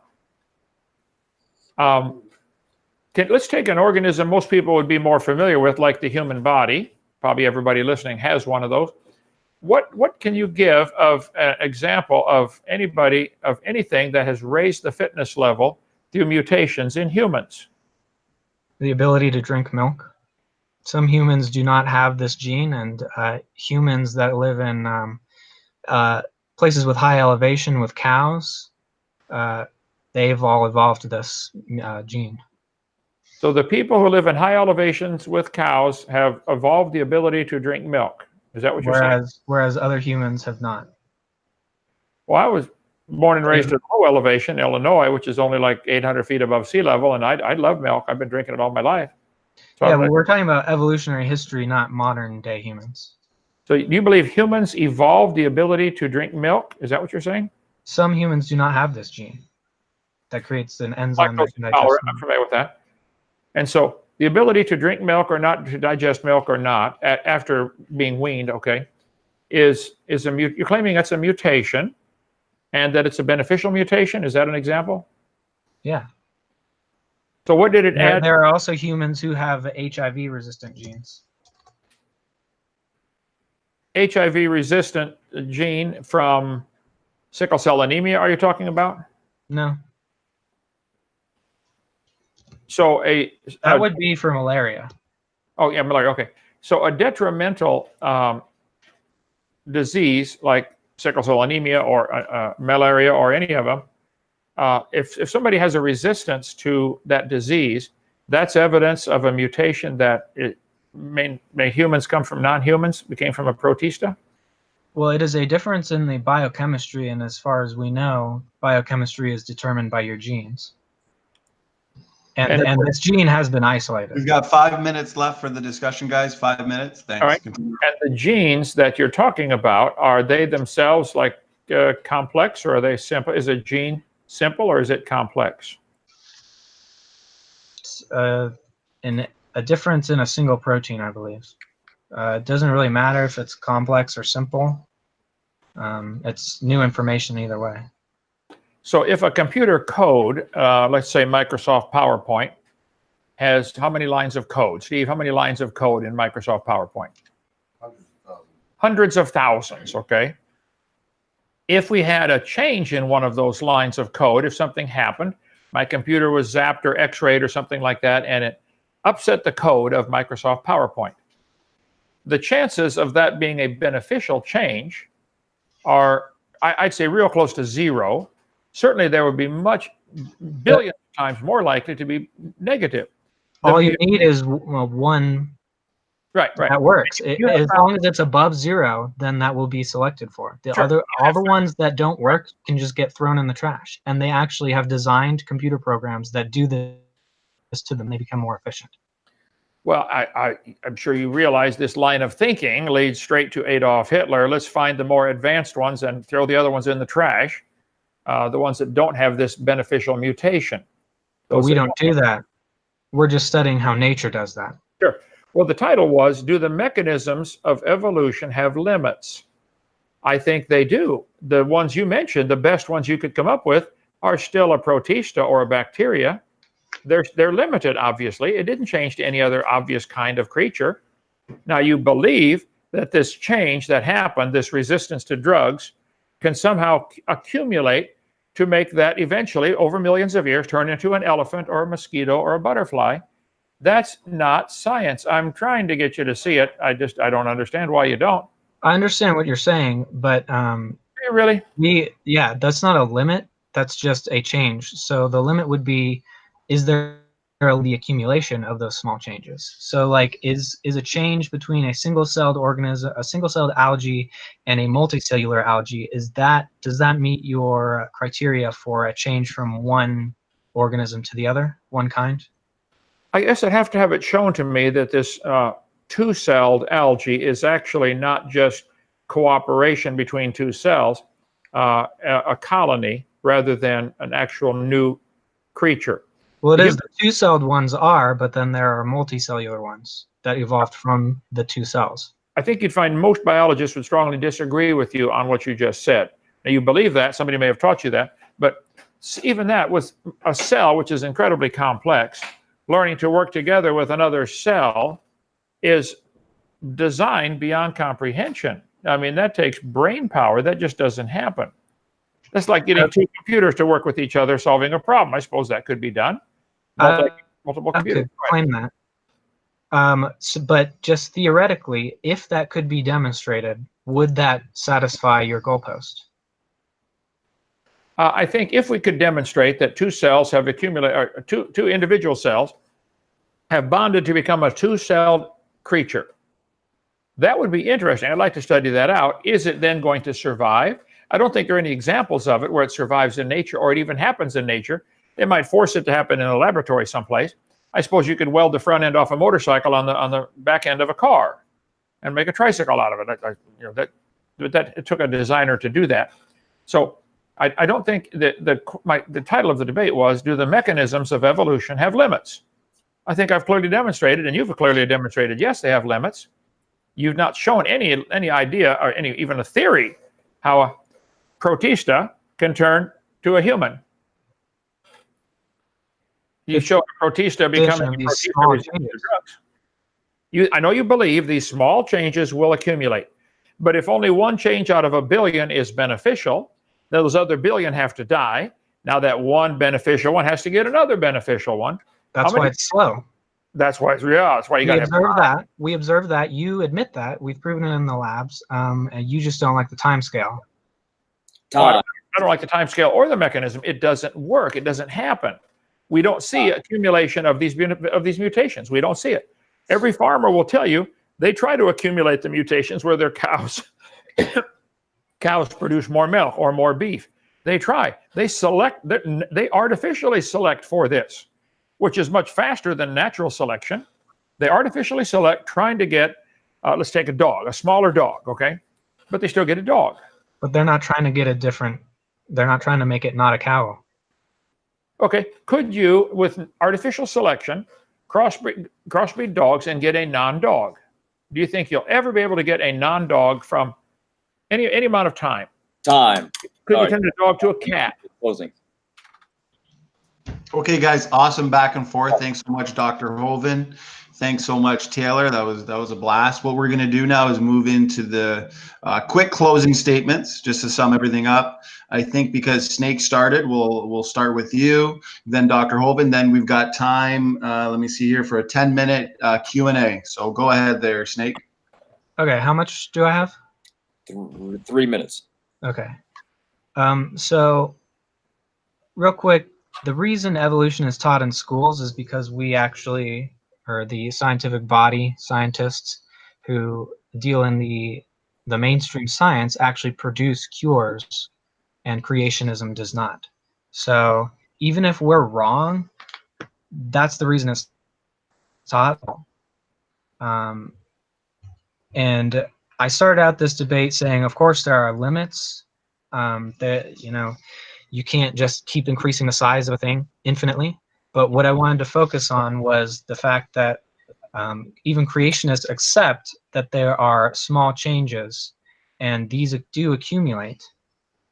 Let's take an organism most people would be more familiar with, like the human body. Probably everybody listening has one of those. What can you give of an example of anything that has raised the fitness level through mutations in humans? The ability to drink milk. Some humans do not have this gene, and humans that live in places with high elevation with cows, they've all evolved this gene. So the people who live in high elevations with cows have evolved the ability to drink milk. Is that what you're saying? Whereas other humans have not. Well, I was born and raised at low elevation, Illinois, which is only like 800 feet above sea level, and I love milk. I've been drinking it all my life. So yeah, but we're talking about evolutionary history, not modern day humans. So you believe humans evolved the ability to drink milk? Is that what you're saying? Some humans do not have this gene that creates an enzyme that can digest milk. I'm familiar with that. And so the ability to drink milk or not, to digest milk or not, after being weaned, okay, is you're claiming that's a mutation, and that it's a beneficial mutation. Is that an example? Yeah. So what did it add? There are also humans who have HIV-resistant genes. HIV-resistant gene from sickle cell anemia, are you talking about? No. So that would be for malaria. Oh, yeah, malaria, okay. So a detrimental disease like sickle cell anemia or malaria or any of them, if somebody has a resistance to that disease, that's evidence of a mutation that may humans come from non-humans, became from a protista? Well, it is a difference in the biochemistry, and as far as we know, biochemistry is determined by your genes. And this gene has been isolated. We've got 5 minutes left for the discussion, guys. 5 minutes. Thanks. All right. And the genes that you're talking about, are they themselves like complex, or are they simple? Is a gene simple or is it complex? In a difference in a single protein, I believe. It doesn't really matter if it's complex or simple. It's new information either way. So if a computer code, let's say Microsoft PowerPoint, has how many lines of code? Steve, how many lines of code in Microsoft PowerPoint? Hundreds of thousands, okay? If we had a change in one of those lines of code, if something happened, my computer was zapped or x-rayed or something like that, and it upset the code of Microsoft PowerPoint, the chances of that being a beneficial change are, I'd say, real close to zero. Certainly there would be billions of times more likely to be negative. All you need is one right that works. As long as it's above zero, then that will be selected for. All the ones that don't work can just get thrown in the trash. And they actually have designed computer programs that do this to them. They become more efficient. Well, I'm sure you realize this line of thinking leads straight to Adolf Hitler. Let's find the more advanced ones and throw the other ones in the trash. The ones that don't have this beneficial mutation. But we don't do that. We're just studying how nature does that. Sure. Well, the title was, do the mechanisms of evolution have limits? I think they do. The ones you mentioned, the best ones you could come up with, are still a protista or a bacteria. They're limited, obviously. It didn't change to any other obvious kind of creature. Now, you believe that this change that happened, this resistance to drugs, can somehow accumulate to make that eventually, over millions of years, turn into an elephant or a mosquito or a butterfly. That's not science. I'm trying to get you to see it. I don't understand why you don't. I understand what you're saying, but really? Yeah, that's not a limit. That's just a change. So the limit would be, is there the accumulation of those small changes? So like, is a change between a single-celled organism, a single-celled algae, and a multicellular algae, does that meet your criteria for a change from one organism to the other, one kind? I guess I'd have to have it shown to me that this two-celled algae is actually not just cooperation between two cells, a colony, rather than an actual new creature. Well, it is. The two-celled ones are, but then there are multicellular ones that evolved from the two cells. I think you'd find most biologists would strongly disagree with you on what you just said. Now, you believe that. Somebody may have taught you that. But even that, with a cell, which is incredibly complex, learning to work together with another cell is designed beyond comprehension. I mean, that takes brain power. That just doesn't happen. That's like getting two computers to work with each other, solving a problem. I suppose that could be done. Multiple computers. I could claim that. But just theoretically, if that could be demonstrated, would that satisfy your goalpost? I think if we could demonstrate that two cells have accumulated, or two individual cells have bonded to become a two-celled creature, that would be interesting. I'd like to study that out. Is it then going to survive? I don't think there are any examples of it where it survives in nature, or it even happens in nature. They might force it to happen in a laboratory someplace. I suppose you could weld the front end off a motorcycle on the back end of a car and make a tricycle out of it. It took a designer to do that. So I don't think that the title of the debate was, do the mechanisms of evolution have limits? I think I've clearly demonstrated, and you've clearly demonstrated, yes, they have limits. You've not shown any idea or even a theory how a protista can turn to a human. You show a protista becoming a protista resistant to drugs. I know you believe these small changes will accumulate, but if only one change out of a billion is beneficial, those other billion have to die. Now that one beneficial one has to get another beneficial one. That's why it's slow. That's why you got to observe that. We observe that. You admit that. We've proven it in the labs, and you just don't like the time scale. I don't like the time scale or the mechanism. It doesn't work. It doesn't happen. We don't see accumulation of these mutations. We don't see it. Every farmer will tell you they try to accumulate the mutations where their cows produce more milk or more beef. They try. They select. They artificially select for this. which is much faster than natural selection. They artificially select trying to get, let's take a dog, a smaller dog, okay? But they still get a dog. But they're not trying to get a different, they're not trying to make it not a cow. Okay, could you, with artificial selection, crossbreed dogs and get a non-dog? Do you think you'll ever be able to get a non-dog from any amount of time? Could you turn a dog to a cat? Closing. Okay, guys, awesome back and forth. Thanks so much, Dr. Hovind. Thanks so much, Taylor. That was a blast. What we're going to do now is move into the quick closing statements, just to sum everything up. I think because Snake started, we'll start with you, then Dr. Hovind. Then we've got time. Let me see here for a 10-minute Q&A. So go ahead there, Snake. Okay, how much do I have? 3 minutes. Okay. So real quick, the reason evolution is taught in schools is because we actually, or the scientific body, scientists who deal in the mainstream science actually produce cures, and creationism does not. So even if we're wrong, that's the reason it's taught. And I started out this debate saying, of course, there are limits. That, you know, you can't just keep increasing the size of a thing infinitely. But what I wanted to focus on was the fact that even creationists accept that there are small changes, and these do accumulate,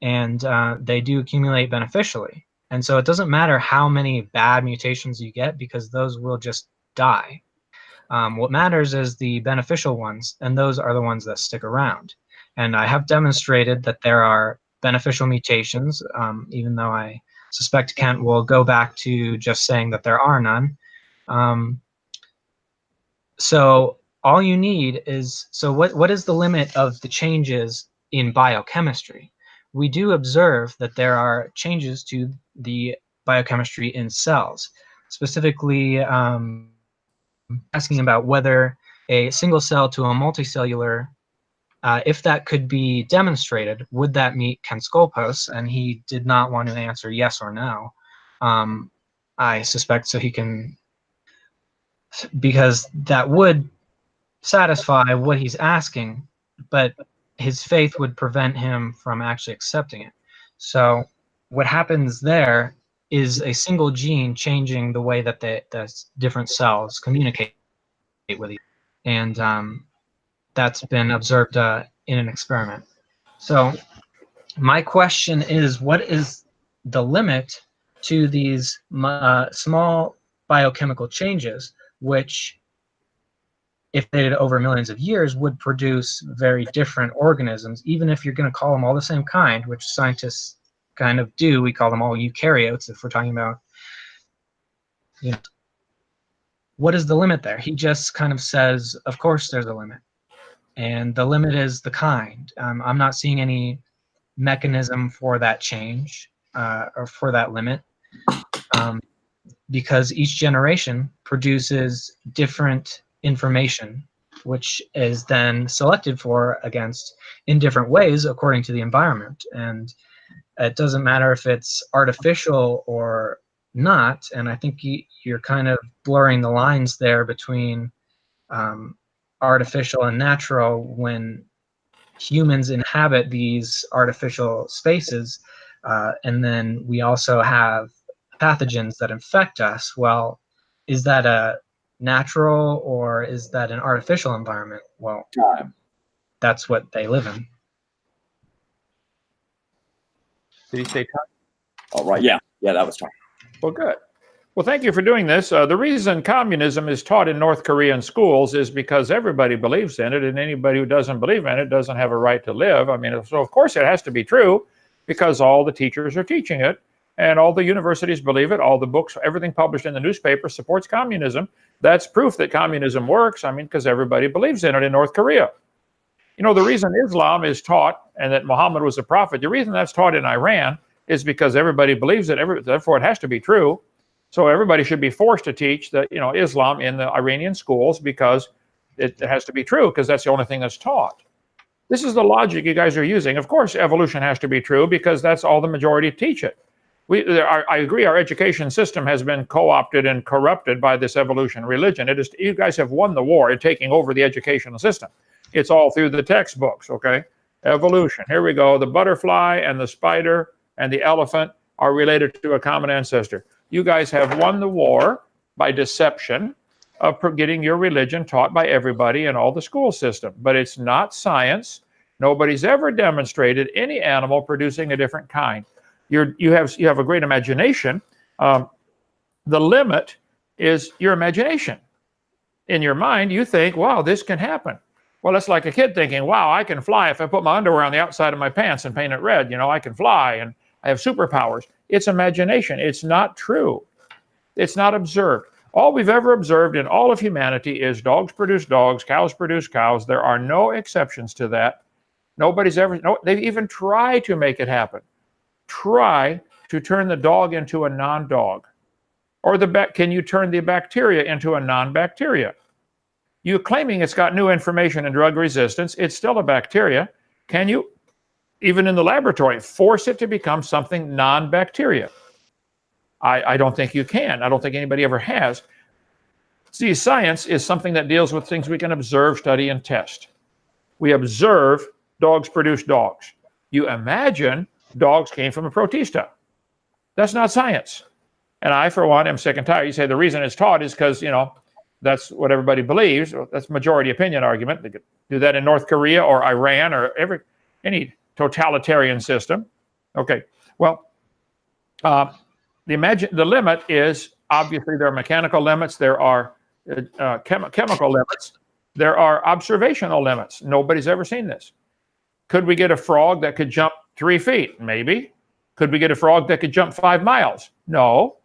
and they do accumulate beneficially. And so it doesn't matter how many bad mutations you get, because those will just die. What matters is the beneficial ones, and those are the ones that stick around. And I have demonstrated that there are beneficial mutations, even though I suspect Kent will go back to just saying that there are none. So all you need is, so what is the limit of the changes in biochemistry? We do observe that there are changes to the biochemistry in cells, specifically asking about whether a single cell to a multicellular, if that could be demonstrated, would that meet Kent's goalposts? And he did not want to answer yes or no. I suspect so he can, because that would satisfy what he's asking, but his faith would prevent him from actually accepting it. So what happens there is a single gene changing the way that the different cells communicate with each other. And that's been observed in an experiment. So my question is, what is the limit to these small biochemical changes, which, if they did over millions of years, would produce very different organisms, even if you're going to call them all the same kind, which scientists kind of do. We call them all eukaryotes if we're talking about, you know, what is the limit there? He just kind of says, of course there's a limit. And the limit is the kind. I'm not seeing any mechanism for that change or for that limit, because each generation produces different information, which is then selected for against in different ways according to the environment. And it doesn't matter if it's artificial or not. And I think you're kind of blurring the lines there between artificial and natural when humans inhabit these artificial spaces, and then we also have pathogens that infect us. Well, is that a natural or is that an artificial environment? Well, that's what they live in. Did he say time? All right. Yeah, that was time. Well, good. Well, thank you for doing this. The reason communism is taught in North Korean schools is because everybody believes in it, and anybody who doesn't believe in it doesn't have a right to live. I mean, so of course it has to be true because all the teachers are teaching it, and all the universities believe it, all the books, everything published in the newspaper supports communism. That's proof that communism works, I mean, because everybody believes in it in North Korea. You know, the reason Islam is taught and that Muhammad was a prophet, the reason that's taught in Iran is because everybody believes it, therefore it has to be true. So everybody should be forced to teach that, you know, Islam in the Iranian schools because it has to be true, because that's the only thing that's taught. This is the logic you guys are using. Of course, evolution has to be true because that's all the majority teach it. I agree, our education system has been co-opted and corrupted by this evolution religion. It is, you guys have won the war in taking over the educational system. It's all through the textbooks, okay? Evolution, here we go. The butterfly and the spider and the elephant are related to a common ancestor. You guys have won the war by deception of getting your religion taught by everybody in all the school system. But it's not science. Nobody's ever demonstrated any animal producing a different kind. You have a great imagination. The limit is your imagination. In your mind, you think, wow, this can happen. Well, it's like a kid thinking, wow, I can fly if I put my underwear on the outside of my pants and paint it red. You know, I can fly and I have superpowers. It's imagination. It's not true. It's not observed. All we've ever observed in all of humanity is dogs produce dogs, cows produce cows. There are no exceptions to that. Nobody's ever, no, they've even tried to make it happen. Try to turn the dog into a non-dog. Or can you turn the bacteria into a non-bacteria? You're claiming it's got new information in drug resistance. It's still a bacteria. Can you, even in the laboratory, force it to become something non-bacteria? I don't think you can. I don't think anybody ever has. See, science is something that deals with things we can observe, study, and test. We observe dogs produce dogs. You imagine dogs came from a protista. That's not science. And I, for one, am sick and tired. You say the reason it's taught is because, you know, that's what everybody believes. That's majority opinion argument. They could do that in North Korea or Iran or any totalitarian system. Okay, well, the limit is, obviously, there are mechanical limits, there are chemical limits, there are observational limits. Nobody's ever seen this. Could we get a frog that could jump 3 feet? Maybe. Could we get a frog that could jump 5 miles? No.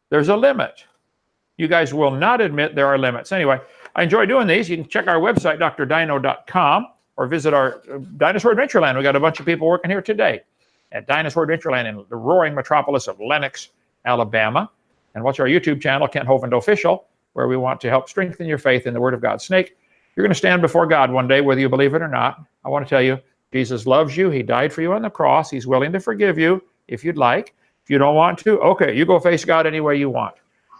There's a limit. You guys will not admit there are limits. Anyway, I enjoy doing these. You can check our website, drdino.com, or visit our Dinosaur Adventureland. We got a bunch of people working here today at Dinosaur Adventureland in the roaring metropolis of Lenox, Alabama. And watch our YouTube channel, Kent Hovind Official, where we want to help strengthen your faith in the Word of God. Snake, you're going to stand before God one day, whether you believe it or not. I want to tell you, Jesus loves you. He died for you on the cross. He's willing to forgive you if you'd like. If you don't want to, okay, you go face God any way you want.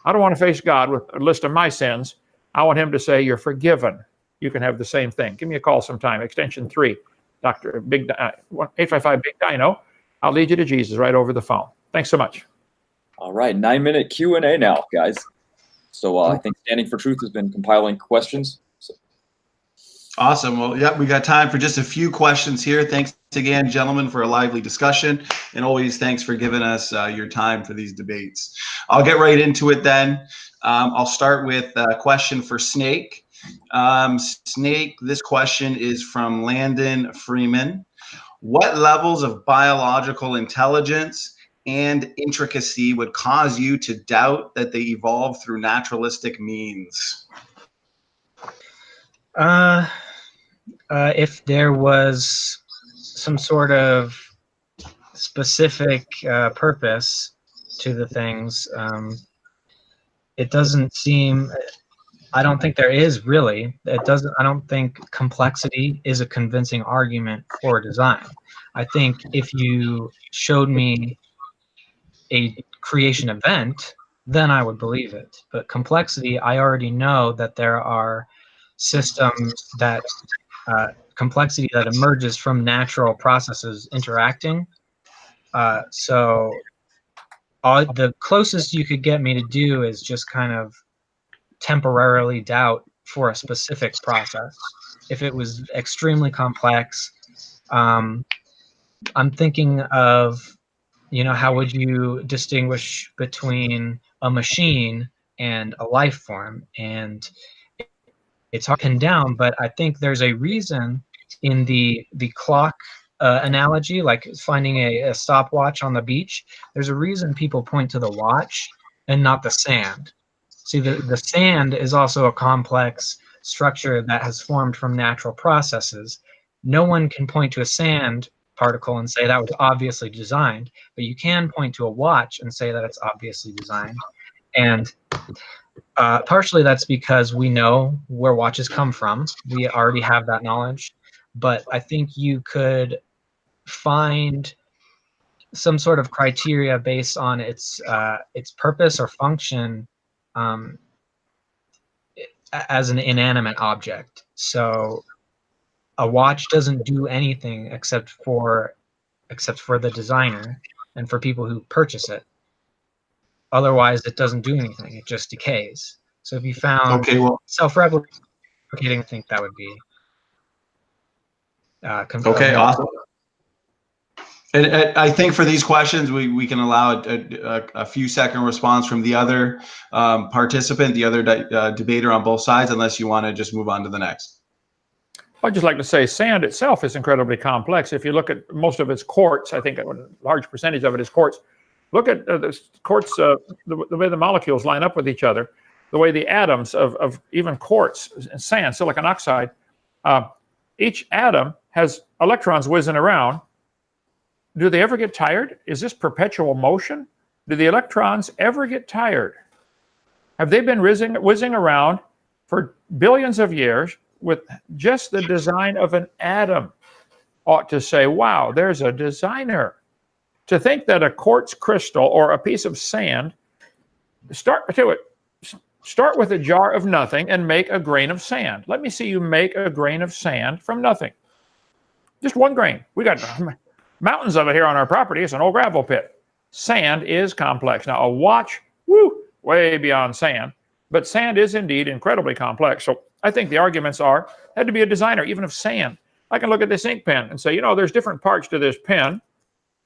I don't want to face God with a list of my sins. I want him to say, you're forgiven. You can have the same thing. Give me a call sometime, extension 3, Dr. 855 Big Dino. I'll lead you to Jesus right over the phone. Thanks so much. All right, 9-minute Q&A now, guys. So I think Standing for Truth has been compiling questions. So. Awesome. Well, yeah, we got time for just a few questions here. Thanks again, gentlemen, for a lively discussion. And always thanks for giving us your time for these debates. I'll get right into it then. I'll start with a question for Snake. Snake, this question is from Landon Freeman. What levels of biological intelligence and intricacy would cause you to doubt that they evolved through naturalistic means? If there was some sort of specific purpose to the things, it doesn't seem, I don't think there is really. I don't think complexity is a convincing argument for design. I think if you showed me a creation event, then I would believe it. But complexity, I already know that there are systems that complexity that emerges from natural processes interacting. So the closest you could get me to do is just kind of temporarily doubt for a specific process. If it was extremely complex, I'm thinking of, you know, how would you distinguish between a machine and a life form? And it's hard to pin down, but I think there's a reason in the clock analogy, like finding a stopwatch on the beach. There's a reason people point to the watch and not the sand. See, the sand is also a complex structure that has formed from natural processes. No one can point to a sand particle and say that was obviously designed, but you can point to a watch and say that it's obviously designed. And partially that's because we know where watches come from. We already have that knowledge. But I think you could find some sort of criteria based on its purpose or function as an inanimate object. So a watch doesn't do anything except for the designer and for people who purchase it. Otherwise, it doesn't do anything. It just decays. So if you found self-replicating, I think that would be okay, awesome. And I think for these questions, we can allow a few second response from the other participant, the other debater on both sides, unless you want to just move on to the next. I'd just like to say sand itself is incredibly complex. If you look at most of its quartz, I think a large percentage of it is quartz. Look at the quartz, the way the molecules line up with each other, the way the atoms of even quartz and sand, silicon oxide, each atom has electrons whizzing around. Do they ever get tired? Is this perpetual motion? Do the electrons ever get tired? Have they been whizzing around for billions of years with just the design of an atom? Ought to say, wow, there's a designer. To think that a quartz crystal or a piece of sand, start with a jar of nothing and make a grain of sand. Let me see you make a grain of sand from nothing. Just one grain. We got mountains of it here on our property. It's an old gravel pit. Sand is complex. Now, a watch, way beyond sand. But sand is indeed incredibly complex. So I think the arguments had to be a designer, even of sand. I can look at this ink pen and say, there's different parts to this pen.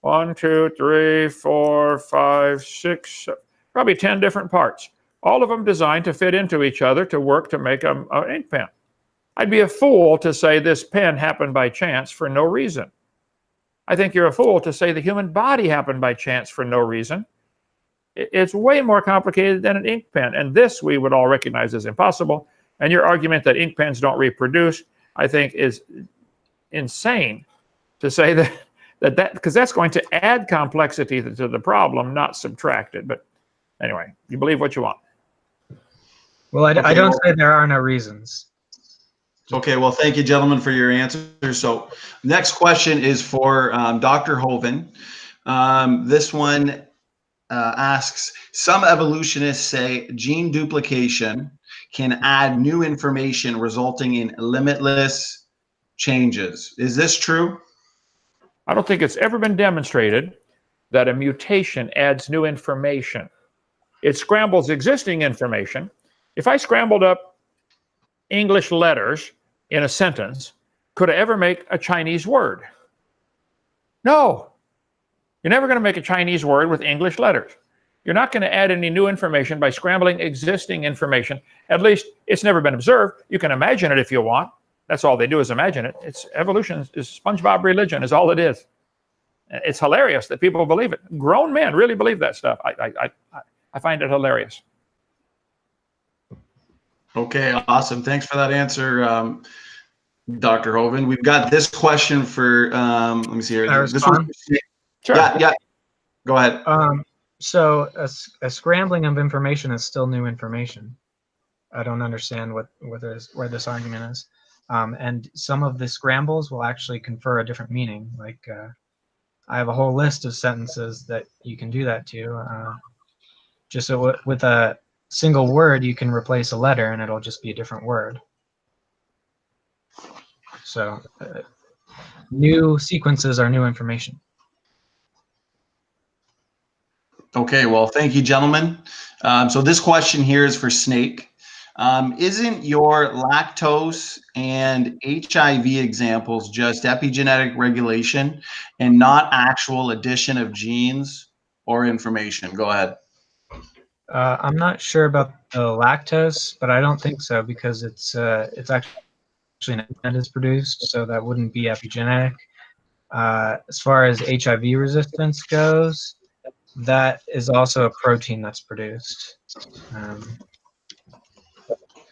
1, 2, 3, 4, 5, 6, probably 10 different parts. All of them designed to fit into each other to work to make an ink pen. I'd be a fool to say this pen happened by chance for no reason. I think you're a fool to say the human body happened by chance for no reason. It's way more complicated than an ink pen, and this we would all recognize as impossible. And your argument that ink pens don't reproduce, I think, is insane to say that because that's going to add complexity to the problem, not subtract it. But anyway, you believe what you want. Well, I don't say there are no reasons. Okay, well, thank you, gentlemen, for your answers. So next question is for Dr. Hovind. This one asks, some evolutionists say gene duplication can add new information resulting in limitless changes. Is this true? I don't think it's ever been demonstrated that a mutation adds new information. It scrambles existing information. If I scrambled up English letters in a sentence, could I ever make a Chinese word? No. You're never going to make a Chinese word with English letters. You're not going to add any new information by scrambling existing information. At least it's never been observed. You can imagine it if you want. That's all they do is imagine it. It's evolution is SpongeBob religion is all it is. It's hilarious that people believe it. Grown men really believe that stuff. I find it hilarious. Okay, awesome. Thanks for that answer, Dr. Hovind. We've got this question for, let me see here. This one. Sure. Yeah. Go ahead. So a scrambling of information is still new information. I don't understand where this argument is. And some of the scrambles will actually confer a different meaning. Like I have a whole list of sentences that you can do that to. Just so with a single word, you can replace a letter and it'll just be a different word. So new sequences are new information. Okay, well, thank you, gentlemen. So this question here is for Snake. Isn't your lactose and HIV examples just epigenetic regulation and not actual addition of genes or information? Go ahead. I'm not sure about the lactose, but I don't think so because it's actually an is produced, so that wouldn't be epigenetic. As far as HIV resistance goes, that is also a protein that's produced.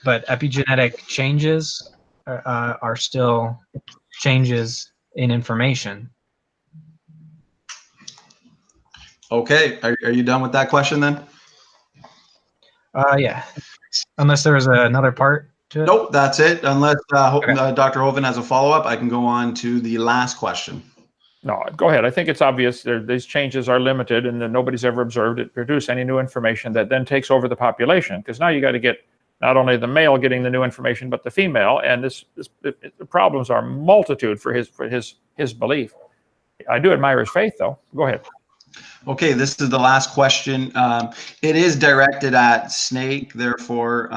But epigenetic changes are still changes in information. Okay, are you done with that question then? Yeah, unless there was another part to it. Nope, that's it. Unless Okay. Dr. Hovind has a follow-up, I can go on to the last question. No, go ahead. I think it's obvious these changes are limited and that nobody's ever observed it produce any new information that then takes over the population. Because now you got to get not only the male getting the new information, but the female. And the problems are multitude for his belief. I do admire his faith, though. Go ahead. Okay, this is the last question. It is directed at Snake, therefore,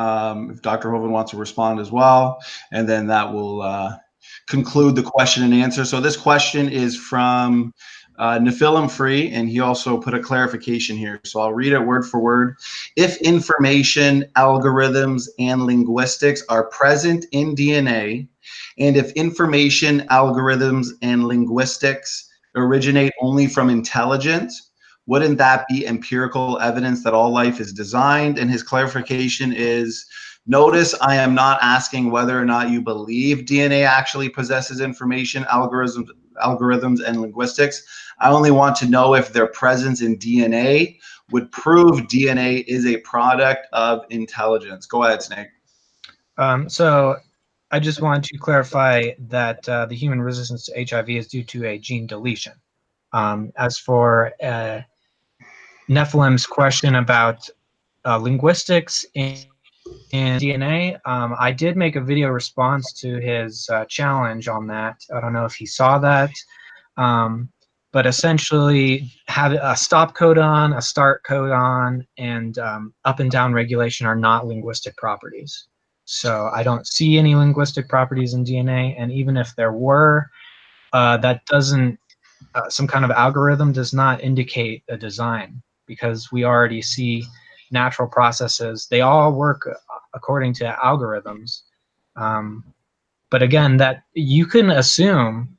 if Dr. Hovind wants to respond as well, and then that will conclude the question and answer. So this question is from Nephilim Free, and he also put a clarification here. So I'll read it word for word. If information, algorithms, and linguistics are present in DNA, and if information, algorithms, and linguistics originate only from intelligence, wouldn't that be empirical evidence that all life is designed? And his clarification is, notice I am not asking whether or not you believe DNA actually possesses information, algorithms, and linguistics. I only want to know if their presence in DNA would prove DNA is a product of intelligence. Go ahead, Snake. So I just want to clarify that the human resistance to HIV is due to a gene deletion. As for Nephilim's question about linguistics and DNA, I did make a video response to his challenge on that. I don't know if he saw that, but essentially have a stop codon, a start codon, and up and down regulation are not linguistic properties. So I don't see any linguistic properties in DNA, and even if there were, that doesn't, some kind of algorithm does not indicate a design, because we already see natural processes. They all work according to algorithms. But again, that you can assume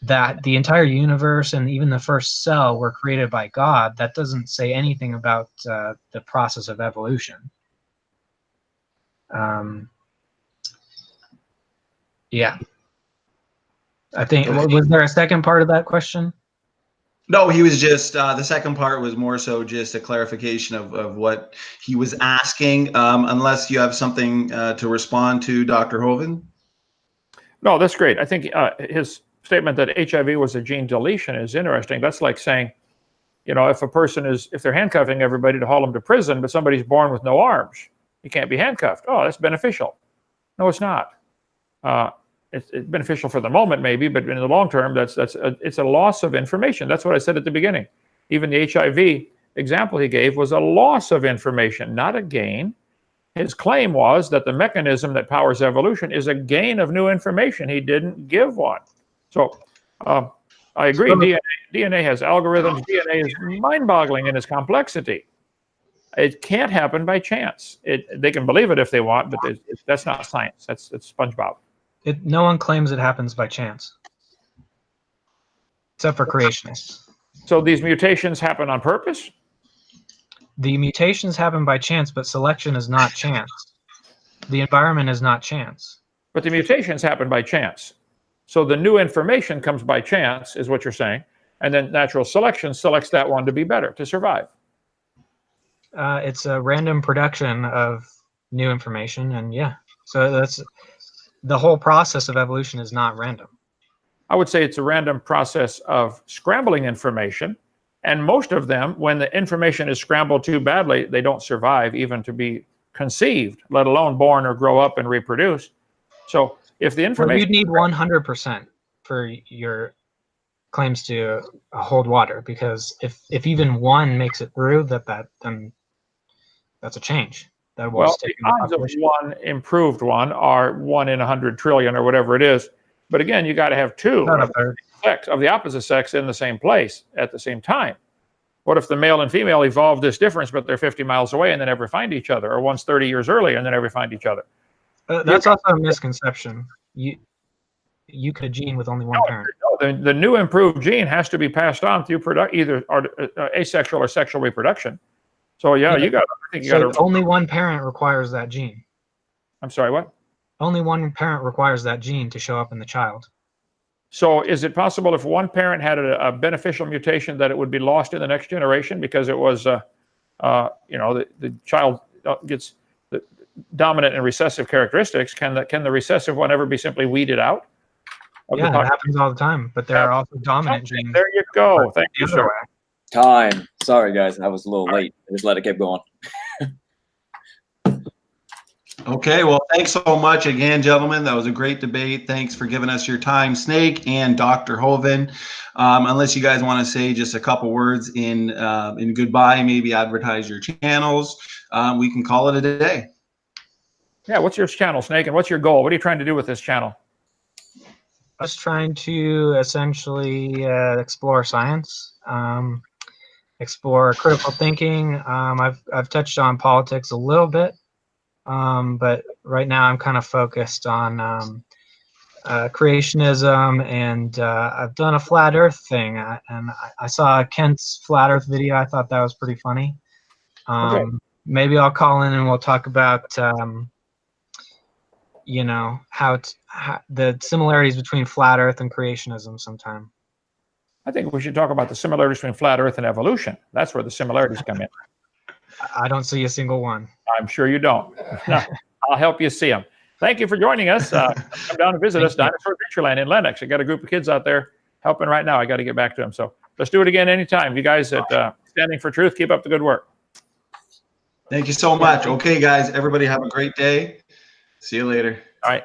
that the entire universe and even the first cell were created by God. That doesn't say anything about the process of evolution. Yeah. I think, was there a second part of that question? No, he was just, the second part was more so just a clarification of what he was asking, unless you have something to respond to, Dr. Hovind. No, that's great. I think his statement that HIV was a gene deletion is interesting. That's like saying, you know, if they're handcuffing everybody to haul them to prison, but somebody's born with no arms, he can't be handcuffed. Oh, that's beneficial. No, it's not. It's beneficial for the moment, maybe, but in the long term, it's a loss of information. That's what I said at the beginning. Even the HIV example he gave was a loss of information, not a gain. His claim was that the mechanism that powers evolution is a gain of new information. He didn't give one. So I agree, DNA has algorithms. DNA is mind-boggling in its complexity. It can't happen by chance. They can believe it if they want, but that's not science. It's SpongeBob. No one claims it happens by chance, except for creationists. So these mutations happen on purpose? The mutations happen by chance, but selection is not chance. The environment is not chance. But the mutations happen by chance. So the new information comes by chance, is what you're saying, and then natural selection selects that one to be better, to survive. It's a random production of new information, and yeah, so that's the whole process of evolution is not random. I would say it's a random process of scrambling information, and most of them, when the information is scrambled too badly, they don't survive even to be conceived, let alone born or grow up and reproduce. So if the information... Well, you'd need 100% for your claims to hold water, because if even one makes it through, then that's a change. Well, the odds of one improved one are 1 in 100 trillion or whatever it is. But again, you got to have two of the opposite sex in the same place at the same time. What if the male and female evolved this difference, but they're 50 miles away and they never find each other, or one's 30 years earlier and they never find each other? That's also a misconception. You could gene with only one parent. No, the new improved gene has to be passed on through either asexual or sexual reproduction. So yeah, I think you got to. Only one parent requires that gene. I'm sorry, what? Only one parent requires that gene to show up in the child. So is it possible if one parent had a beneficial mutation that it would be lost in the next generation because it was, the child gets the dominant and recessive characteristics? Can the recessive one ever be simply weeded out? of Yeah, the it happens all the time, but there are also dominant genes. There you go. Thank the you, other sir. way. Time. Sorry, guys. I was a little late. I just let it keep going. Okay, well, thanks so much again, gentlemen. That was a great debate. Thanks for giving us your time, Snake and Dr. Hovind. Unless you guys want to say just a couple words in goodbye, maybe advertise your channels, we can call it a day. Yeah, what's your channel, Snake, and what's your goal? What are you trying to do with this channel? I was trying to essentially explore science, explore critical thinking. I've touched on politics a little bit, but right now I'm kind of focused on creationism, and I've done a flat Earth thing. I saw Kent's flat Earth video. I thought that was pretty funny. Okay. Maybe I'll call in and we'll talk about you know, how the similarities between flat Earth and creationism sometime. I think we should talk about the similarities between flat Earth and evolution. That's where the similarities come in. I don't see a single one. I'm sure you don't. No, I'll help you see them. Thank you for joining us. Come down and visit us, Dinosaur Adventureland in Lenox. I got a group of kids out there helping right now. I got to get back to them. So let's do it again anytime. You guys at Standing for Truth, keep up the good work. Thank you so much. Okay, guys, everybody have a great day. See you later. All right.